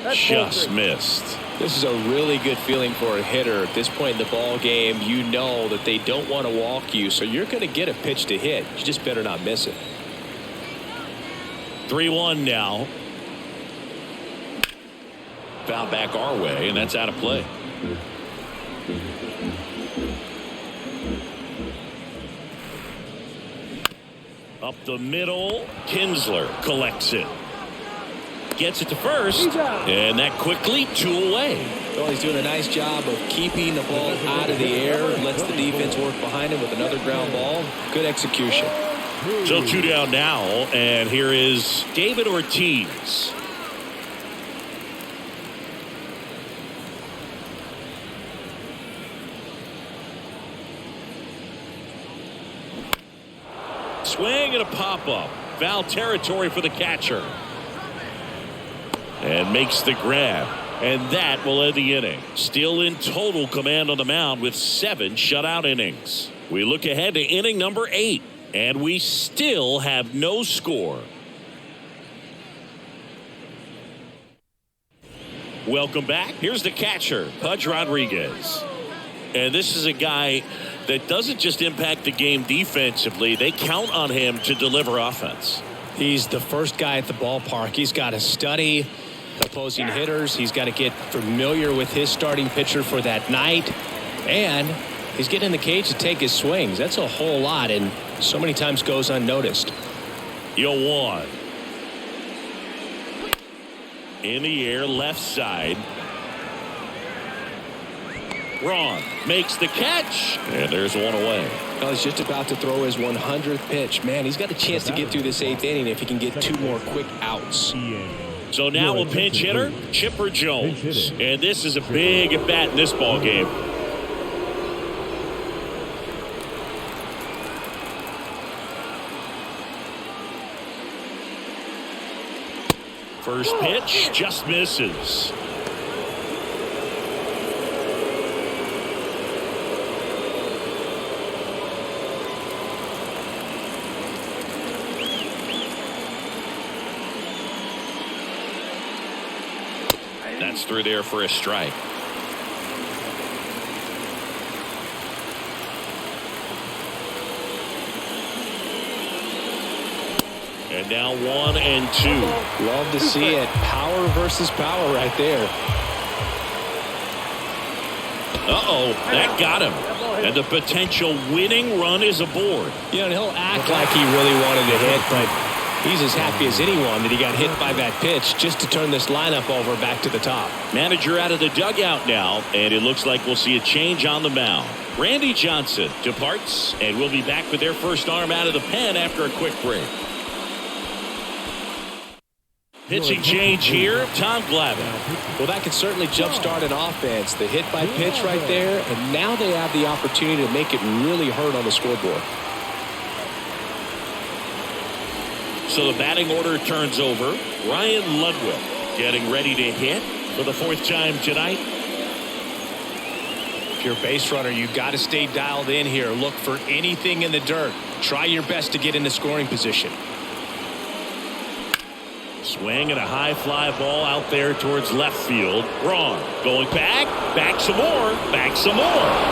That's Just ball 3. missed. This is a really good feeling for a hitter at this point in the ball game. You know that they don't want to walk you, so you're going to get a pitch to hit. You just better not miss it. 3-1 now. Foul back our way, and that's out of play. Up the middle, Kinsler collects it. Gets it to first, and that quickly 2 away. Well, he's doing a nice job of keeping the ball out of the air. Lets the defense work behind him with another ground ball. Good execution. So 2 down now, and here is David Ortiz. Swing and a pop-up. Foul territory for the catcher. And makes the grab. And that will end the inning. Still in total command on the mound with 7 shutout innings. We look ahead to inning number 8. And we still have no score. Welcome back. Here's the catcher, Pudge Rodriguez. And this is a guy that doesn't just impact the game defensively. They count on him to deliver offense. He's the first guy at the ballpark. He's got to study opposing hitters. He's got to get familiar with his starting pitcher for that night. And he's getting in the cage to take his swings. That's a whole lot, and so many times goes unnoticed. 0-1. In the air, left side. Braun makes the catch, and there's 1 away. Well, he's just about to throw his 100th pitch. Man, he's got a chance to get through this 8th inning if he can get 2 more quick outs. So now a pinch hitter, Chipper Jones. And this is a big at bat in this ball game. First pitch just misses. That's through there for a strike. And now 1 and 2. Love to see it. Power versus power right there. Uh-oh, that got him. And the potential winning run is aboard. You know, and he'll act like he really wanted to hit, but he's as happy as anyone that he got hit by that pitch just to turn this lineup over back to the top. Manager out of the dugout now, and it looks like we'll see a change on the mound. Randy Johnson departs, and we'll be back with their first arm out of the pen after a quick break. Pitching change here, Tom Glavine. Well, that could certainly jumpstart an offense. The hit by pitch right there, and now they have the opportunity to make it really hurt on the scoreboard. So the batting order turns over. Ryan Ludwig getting ready to hit for the 4th time tonight. If you're a base runner, you've got to stay dialed in here. Look for anything in the dirt. Try your best to get in the scoring position. Swing and a high fly ball out there towards left field. Braun going back some more,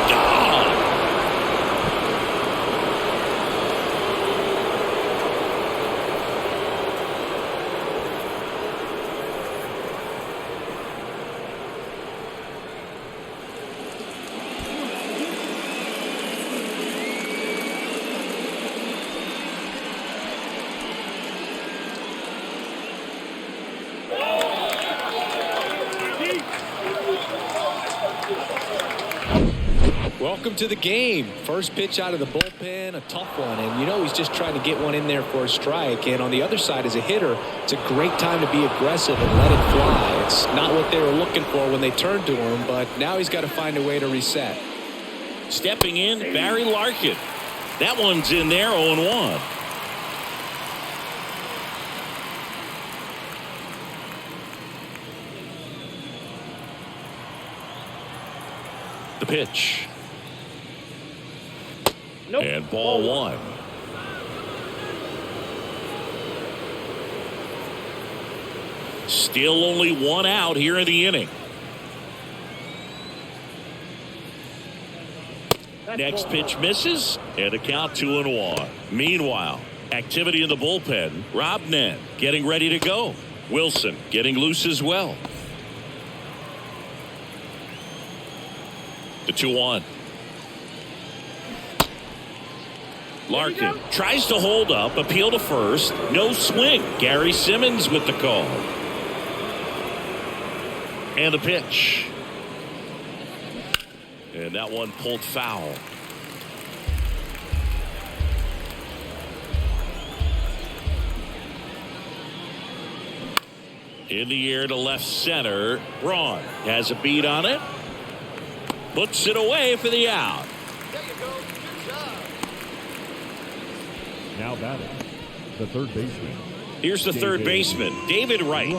Gone! Welcome to the game. First pitch out of the bullpen, a tough one, and you know he's just trying to get one in there for a strike. And on the other side, as a hitter, it's a great time to be aggressive and let it fly. It's not what they were looking for when they turned to him, but now he's got to find a way to reset. Stepping in, Barry Larkin. That one's in there, 0-1. The pitch. Nope. And ball one. Still only one out here in the inning. Next pitch misses, and a count 2-1. Meanwhile, activity in the bullpen. Rob Nen getting ready to go. Wilson getting loose as well. The 2-1. Larkin tries to hold up, appeal to first. No swing. Gary Simmons with the call. And the pitch. And that one pulled foul. In the air to left center. Braun has a beat on it. Puts it away for the out. Now batting, the third baseman. Here's the third baseman, David Wright.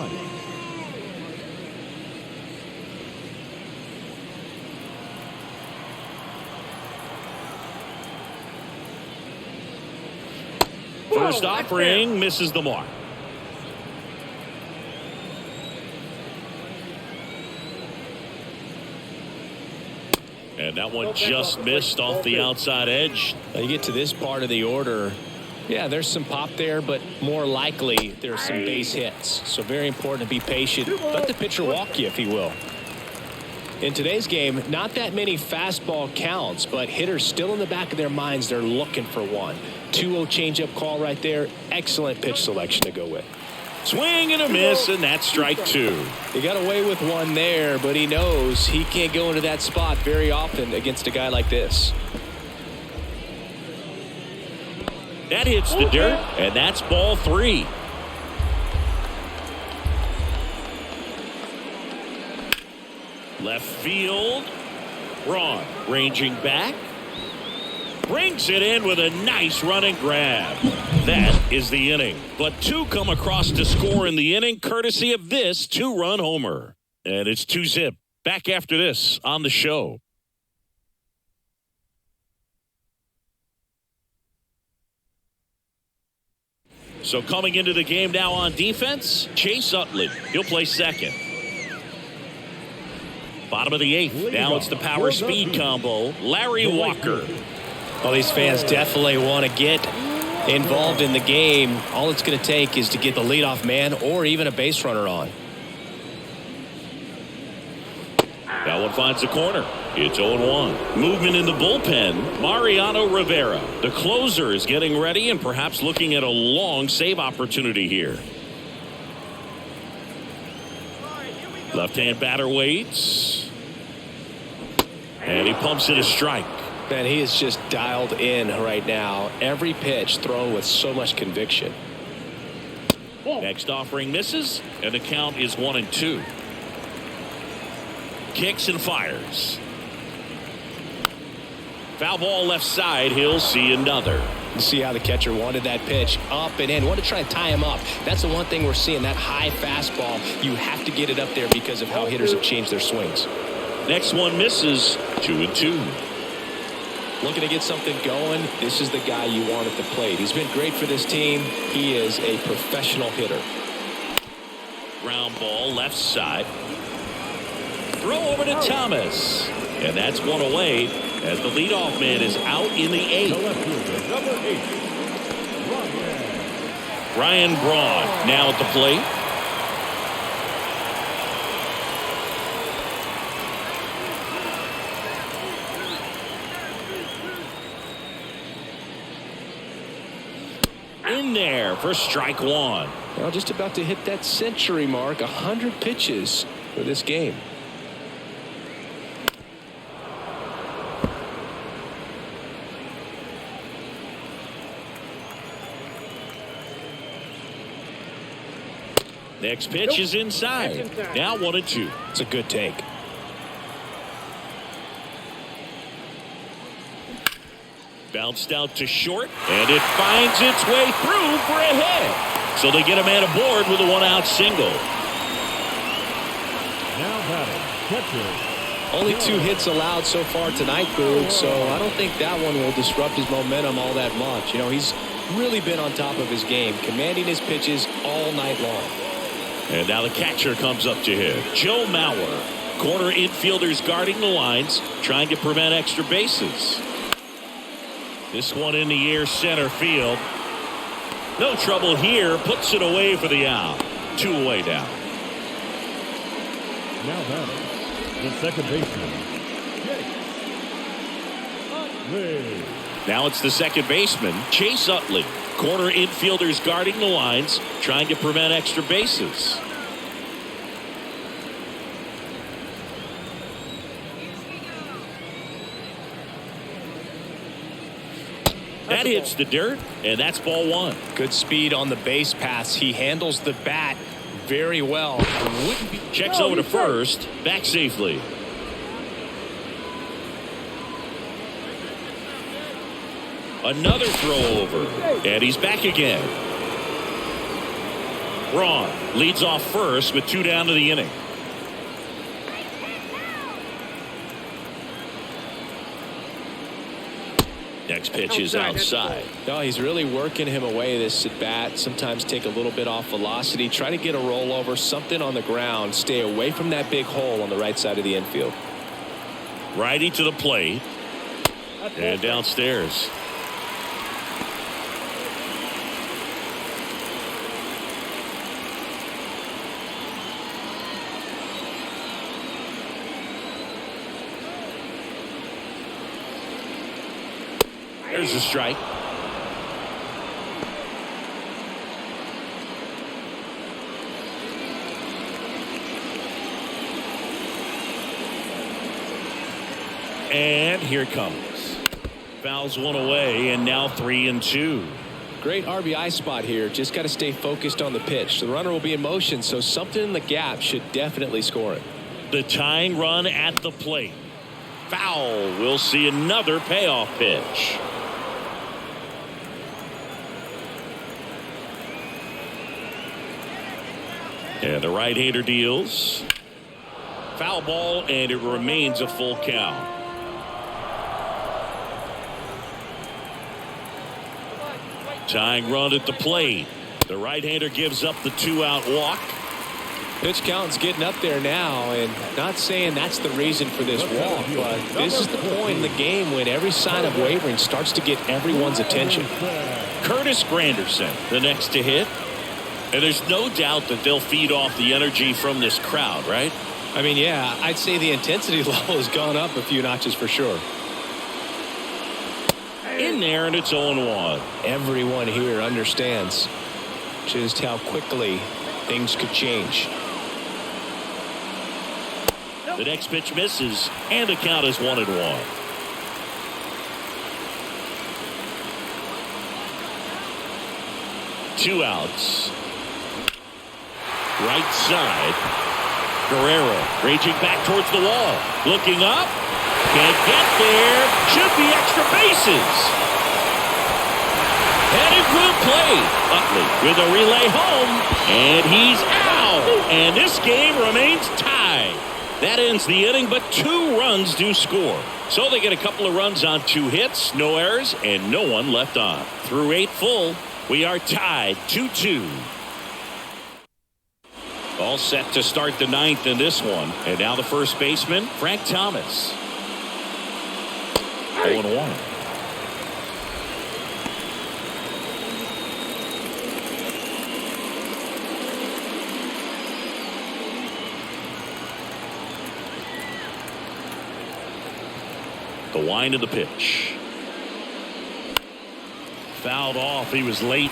First offering misses the mark. And that one just missed off the outside edge. Now you get to this part of the order. Yeah, there's some pop there, but more likely there's some base hits. So very important to be patient. Let the pitcher walk you, if he will. In today's game, not that many fastball counts, but hitters still in the back of their minds, they're looking for one. 2-0 changeup call right there. Excellent pitch selection to go with. Swing and a miss, and that's strike two. He got away with one there, but he knows he can't go into that spot very often against a guy like this. That hits the dirt, and that's ball three. Left field. Braun ranging back. Brings it in with a nice running grab. That is the inning. But two come across to score in the inning, courtesy of this two-run homer. And it's 2-zip. Back after this on the show. So coming into the game now on defense, Chase Utley. He'll play second. Bottom of the eighth. Now it's the power speed combo. Larry Walker. Well, these fans definitely want to get involved in the game. All it's going to take is to get the leadoff man or even a base runner on. That one finds the corner. It's 0-1. Movement in the bullpen. Mariano Rivera, the closer, is getting ready and perhaps looking at a long save opportunity here. Left-hand batter waits. And he pumps it a strike. Man, he is just dialed in right now. Every pitch thrown with so much conviction. Next offering misses, and the count is 1-2. Kicks and fires. Foul ball left side. He'll see another. You see how the catcher wanted that pitch up and in. Want to try to tie him up. That's the one thing we're seeing, that high fastball. You have to get it up there because of how hitters have changed their swings. Next one misses. 2-2. Looking to get something going. This is the guy you want at the plate. He's been great for this team. He is a professional hitter. Ground ball left side. Throw over to Thomas. And that's one away as the leadoff man is out in the eighth. Number 8, Ryan Braun now at the plate. In there for strike one. Well, just about to hit that century mark. 100 pitches for this game. Next pitch is inside. Now 1-2. It's a good take. Bounced out to short, and it finds its way through for a hit. So they get a man aboard with a one-out single. Now batting, catcher. Only 2 hits allowed so far tonight, Boog, so I don't think that one will disrupt his momentum all that much. You know, he's really been on top of his game, commanding his pitches all night long. And now the catcher comes up to hit. Joe Mauer. Corner infielders guarding the lines, trying to prevent extra bases. This one in the air center field. No trouble here. Puts it away for the out. 2 away down. Now batting, the second baseman, Utley. Now it's the second baseman, Chase Utley. Corner infielders guarding the lines, trying to prevent extra bases. That hits the dirt, and that's ball 1. Good speed on the base pass. He handles the bat very well. Checks over to first, back safely. Another throw over, and he's back again. Braun leads off first with 2 down to the inning. Next pitch is outside. No, he's really working him away this at bat. Sometimes take a little bit off velocity. Try to get a rollover, something on the ground. Stay away from that big hole on the right side of the infield. Righty to the plate. And downstairs. There's a strike. And here it comes. Fouls one away, and now 3-2. Great RBI spot here. Just got to stay focused on the pitch. The runner will be in motion, so something in the gap should definitely score it. The tying run at the plate. Foul. We'll see another payoff pitch. And the right-hander deals. Foul ball, and it remains a full count. Tying run at the plate. The right-hander gives up the 2-out walk. Pitch count's getting up there now, and not saying that's the reason for this walk, but this is the point in the game when every sign of wavering starts to get everyone's attention. Curtis Granderson, the next to hit. And there's no doubt that they'll feed off the energy from this crowd, right? I mean, yeah, I'd say the intensity level has gone up a few notches for sure. In there, and it's 0-1. Everyone here understands just how quickly things could change. The next pitch misses, and the count is 1-1. Two outs. Right side. Guerrero raging back towards the wall. Looking up. Can't get there. Should be extra bases. Headed for the plate. Utley with a relay home. And he's out. And this game remains tied. That ends the inning, but 2 runs do score. So they get a couple of runs on 2 hits, no errors, and no one left on. Through 8 full, we are tied 2-2. All set to start the 9th in this one. And now the first baseman, Frank Thomas. 0-1. The wind of the pitch. Fouled off. He was late.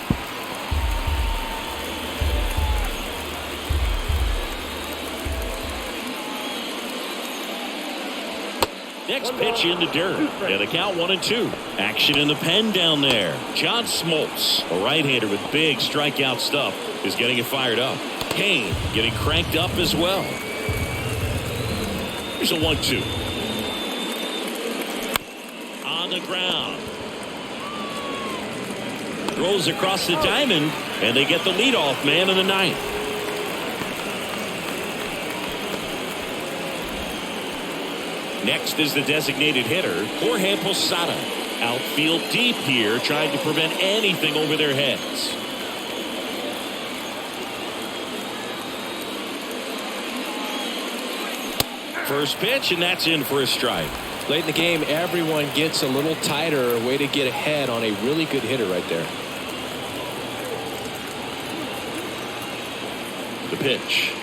Next pitch in the dirt. And the count 1-2. Action in the pen down there. John Smoltz, a right-hander with big strikeout stuff, is getting it fired up. Kane getting cranked up as well. Here's a 1-2. On the ground. Throws across the diamond, and they get the leadoff man in the ninth. Next is the designated hitter, Jorge Posada. Outfield deep here, trying to prevent anything over their heads. First pitch, and that's in for a strike. Late in the game, everyone gets a little tighter. A way to get ahead on a really good hitter right there. The pitch.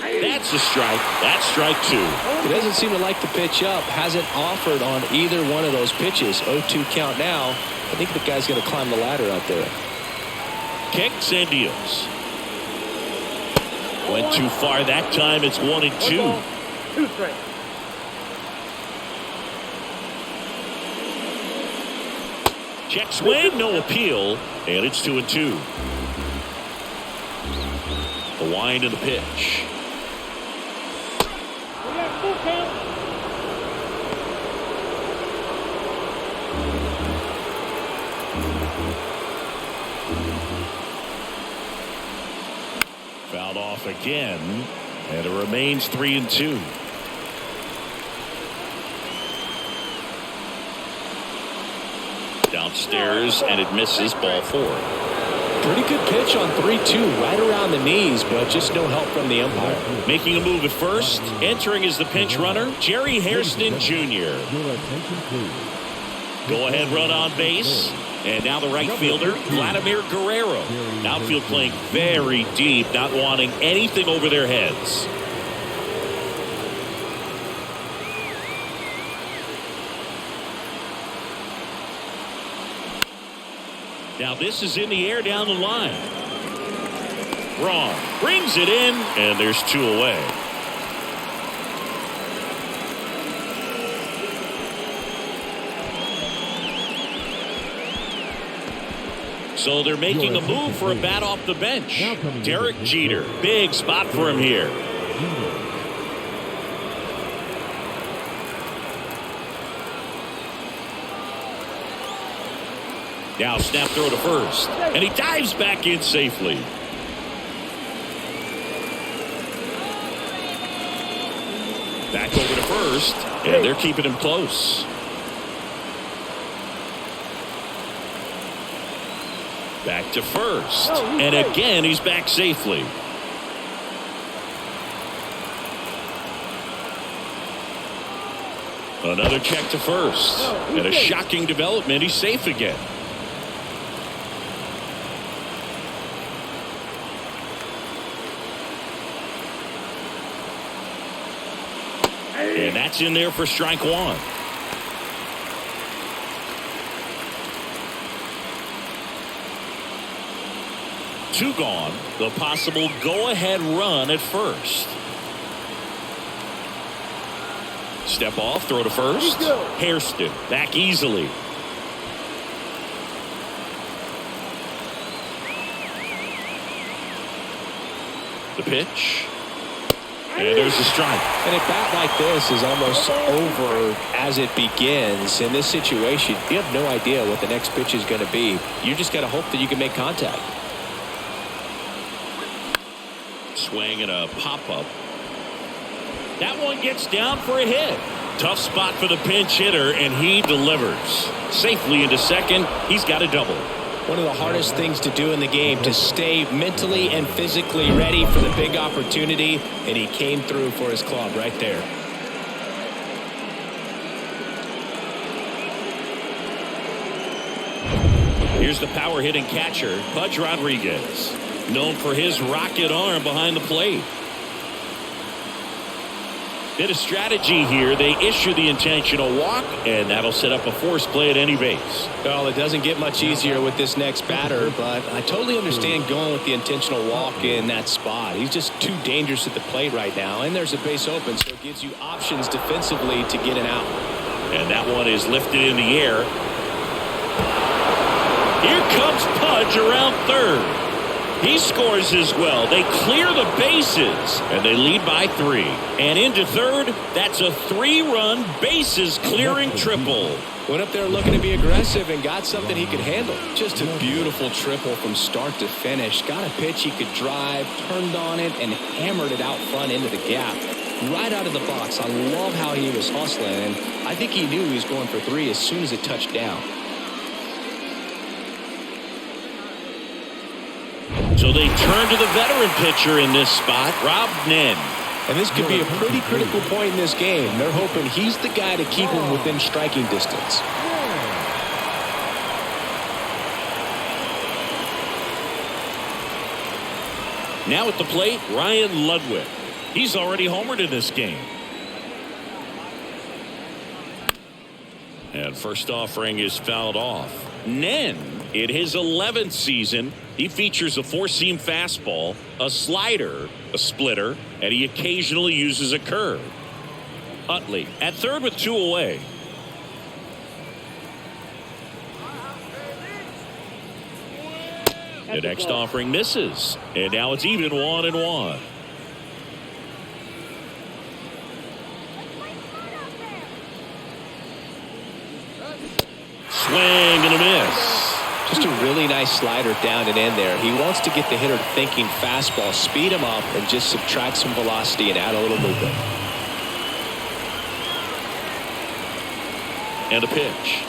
That's a strike. That's strike two. He doesn't seem to like the pitch up. Hasn't offered on either one of those pitches. 0-2 count now. I think the guy's going to climb the ladder out there. Kicks and deals. Went too far that time. It's 1-2. 2 strikes. Check swing, no appeal, and it's 2-2. The wind of the pitch. We got full count. Fouled off again, and it remains 3-2. Downstairs, and it misses, ball 4. Pretty good pitch on 3-2, right around the knees, but just no help from the umpire. Making a move at first, entering as the pinch runner, Jerry Hairston Jr. Your attention, please. Go ahead run on base. And now the right fielder, Vladimir Guerrero. Outfield playing very deep, not wanting anything over their heads. Now this is in the air down the line. Wrong. Brings it in, and there's 2 away. So they're making a move for a bat off the bench. Derek Jeter. Big spot for him here. Now snap throw to first. And he dives back in safely. Back over to first. And they're keeping him close. Back to first. And again, he's back safely. Another check to first. And a shocking development. He's safe again. And that's in there for strike 1. Two gone. The possible go-ahead run at first. Step off, throw to first. Hairston back easily. The pitch. And there's a strike. And a bat like this is almost over as it begins. In this situation, you have no idea what the next pitch is going to be. You just got to hope that you can make contact. Swing and a pop-up. That one gets down for a hit. Tough spot for the pinch hitter, and he delivers. Safely into second. He's got a double. One of the hardest things to do in the game, to stay mentally and physically ready for the big opportunity, and he came through for his club right there. Here's the power-hitting catcher, Pudge Rodriguez, known for his rocket arm behind the plate. Bit of strategy here. They issue the intentional walk, and that'll set up a force play at any base. Well, it doesn't get much easier with this next batter, but I totally understand going with the intentional walk in that spot. He's just too dangerous at the plate right now, and there's a base open, so it gives you options defensively to get an out. And that one is lifted in the air. Here comes Pudge around third. He scores as well. They clear the bases, and they lead by 3. And into third, that's a 3-run bases-clearing triple. Went up there looking to be aggressive and got something he could handle. Just a beautiful triple from start to finish. Got a pitch he could drive, turned on it, and hammered it out front into the gap. Right out of the box. I love how he was hustling, and I think he knew he was going for 3 as soon as it touched down. So they turn to the veteran pitcher in this spot, Rob Nen. And this could be a pretty critical point in this game. They're hoping he's the guy to keep him within striking distance. Now at the plate, Ryan Ludwig. He's already homered in this game. And first offering is fouled off. Nen, in his 11th season, he features a 4-seam fastball, a slider, a splitter, and he occasionally uses a curve. Utley at third with 2 away. The next offering misses, and now it's even 1-1. Swing and a miss. Just a really nice slider down and in there. He wants to get the hitter thinking fastball, speed him up, and just subtract some velocity and add a little movement. And a pitch.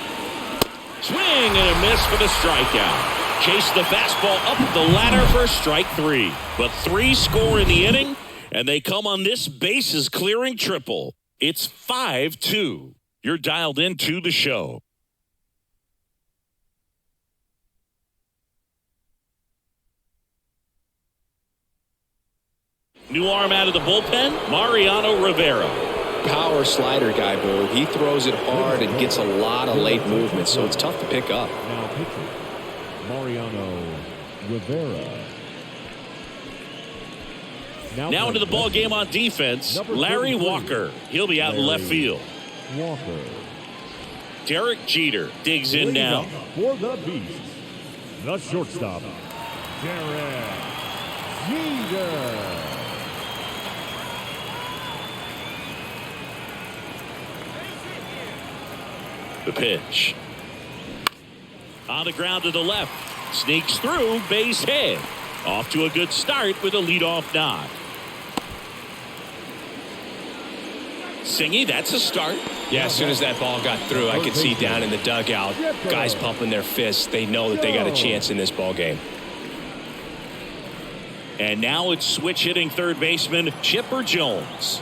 Swing and a miss for the strikeout. Chase the fastball up the ladder for strike 3. But 3 score in the inning, and they come on this bases clearing triple. It's 5-2. You're dialed into the show. New arm out of the bullpen, Mariano Rivera. Power slider guy, Boo. He throws it hard and gets a lot of late movement, so it's tough to pick up. Now pitching, Mariano Rivera. Now into the ball game on defense, Larry Walker. He'll be out in left field. Walker. Derek Jeter digs in now. For the Beast, the shortstop, Derek Jeter. The pitch. On the ground to the left. Sneaks through, base hit. Off to a good start with a leadoff knock. Singy, that's a start. Yeah, as soon as that ball got through, I could see down in the dugout, guys pumping their fists. They know that they got a chance in this ball game. And now it's switch hitting third baseman Chipper Jones.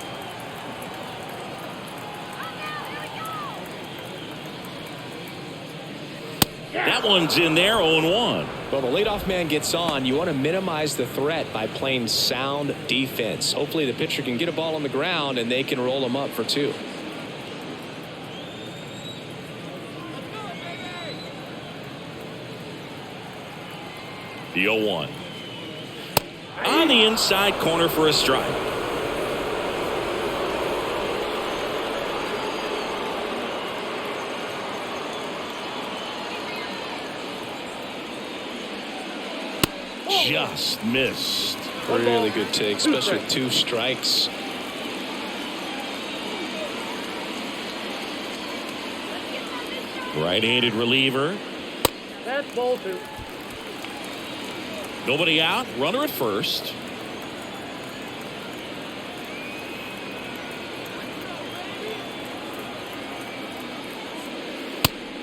That one's in there, 0-1. Well, the leadoff man gets on. You want to minimize the threat by playing sound defense. Hopefully the pitcher can get a ball on the ground and they can roll him up for 2. The 0-1. On the inside corner for a strike. Just missed. Really good take, especially with 2 strikes. Right-handed reliever. That's ball 2. Nobody out. Runner at first.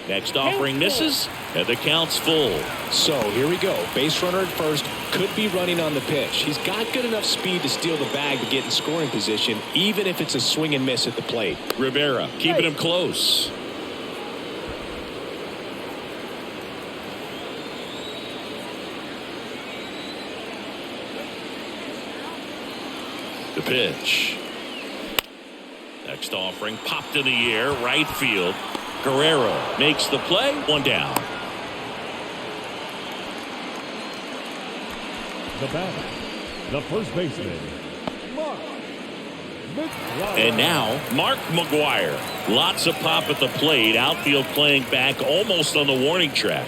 Next offering misses, and the count's full. So here we go. Base runner at first, could be running on the pitch. He's got good enough speed to steal the bag to get in scoring position, even if it's a swing and miss at the plate. Rivera keeping him close. The pitch. Next offering popped in the air, right field. Guerrero makes the play, 1 down. The batter, the first baseman, Mark McGwire. And now Mark McGwire. Lots of pop at the plate. Outfield playing back almost on the warning track.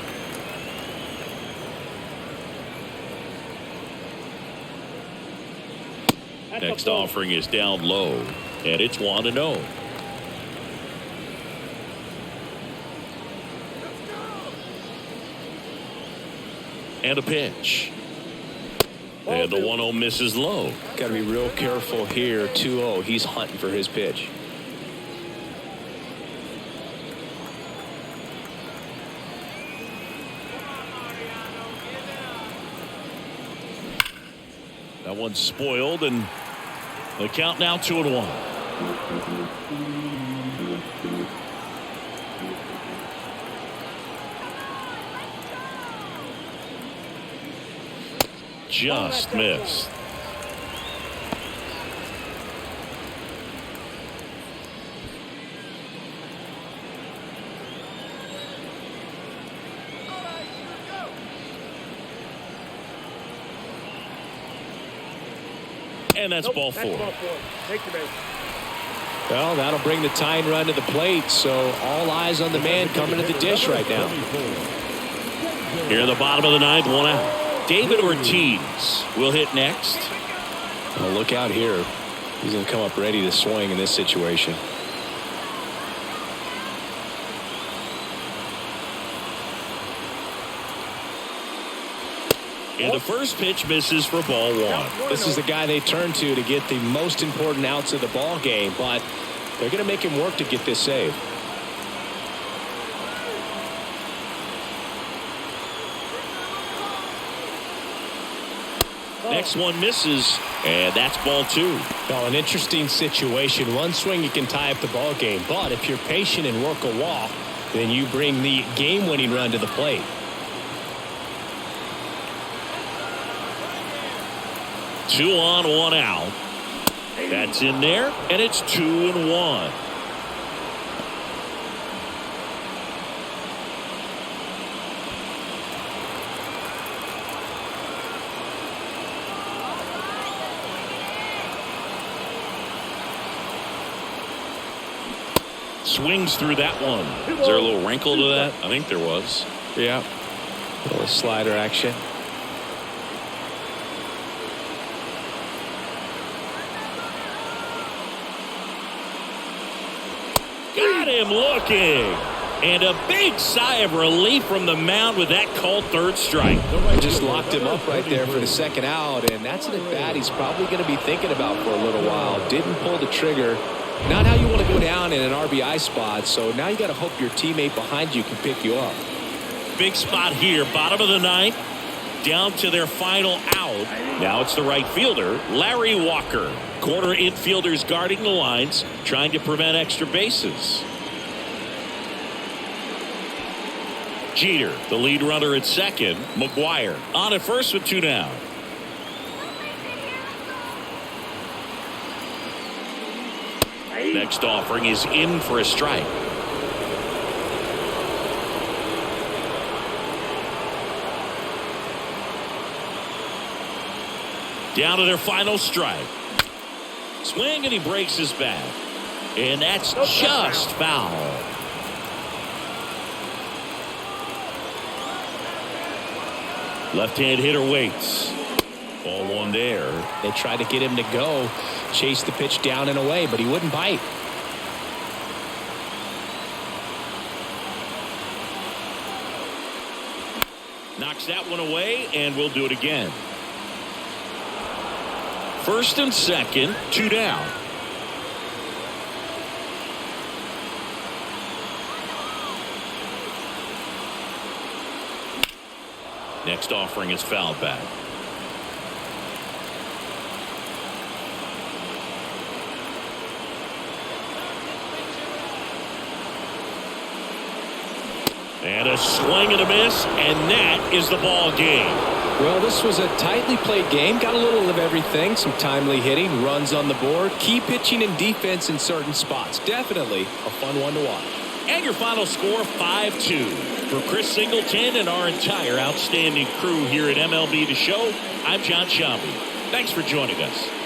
Next offering is down low, and it's 1-0. And a pitch. And the 1-0 misses low. Got to be real careful here. 2-0. He's hunting for his pitch. That one's spoiled, and the count now 2-1. Just missed. And that's ball four. Take the base. Well, that'll bring the tying run to the plate, so all eyes on the man coming to the dish right now. Here in the bottom of the ninth, 1 out. David Ortiz will hit next. Well, look out here. He's going to come up ready to swing in this situation. And the first pitch misses for ball one. This is the guy they turn to get the most important outs of the ball game, but they're going to make him work to get this save. Next one misses, and that's ball two. Well, an interesting situation. One swing you can tie up the ball game, but if you're patient and work a walk, then you bring the game-winning run to the plate. Two on, 1 out. That's in there, and it's 2-1. Swings through that one. Is there a little wrinkle to that? I think there was. Yeah. A little slider action. Got him looking. And a big sigh of relief from the mound with that called third strike. Just locked him up right there for the second out, and that's an at-bat he's probably going to be thinking about for a little while. Didn't pull the trigger. Not how you want to go down in an RBI spot, so now you got to hope your teammate behind you can pick you up. Big spot here, bottom of the ninth, down to their final out. Now it's the right fielder, Larry Walker. Corner infielders guarding the lines, trying to prevent extra bases. Jeter, the lead runner at second. McGuire on at first with 2 down. Next offering is in for a strike. Down to their final strike. Swing, and he breaks his bat. And that's just foul. Left-hand hitter waits. Ball one there. They tried to get him to go, chase the pitch down and away, but he wouldn't bite. Knocks that one away, and we'll do it again. First and second, 2 down. Next offering is fouled back. And a swing and a miss, and that is the ball game. Well, this was a tightly played game. Got a little of everything. Some timely hitting, runs on the board, key pitching and defense in certain spots. Definitely a fun one to watch. And your final score, 5-2. For Chris Singleton and our entire outstanding crew here at MLB The Show, I'm John Shambi. Thanks for joining us.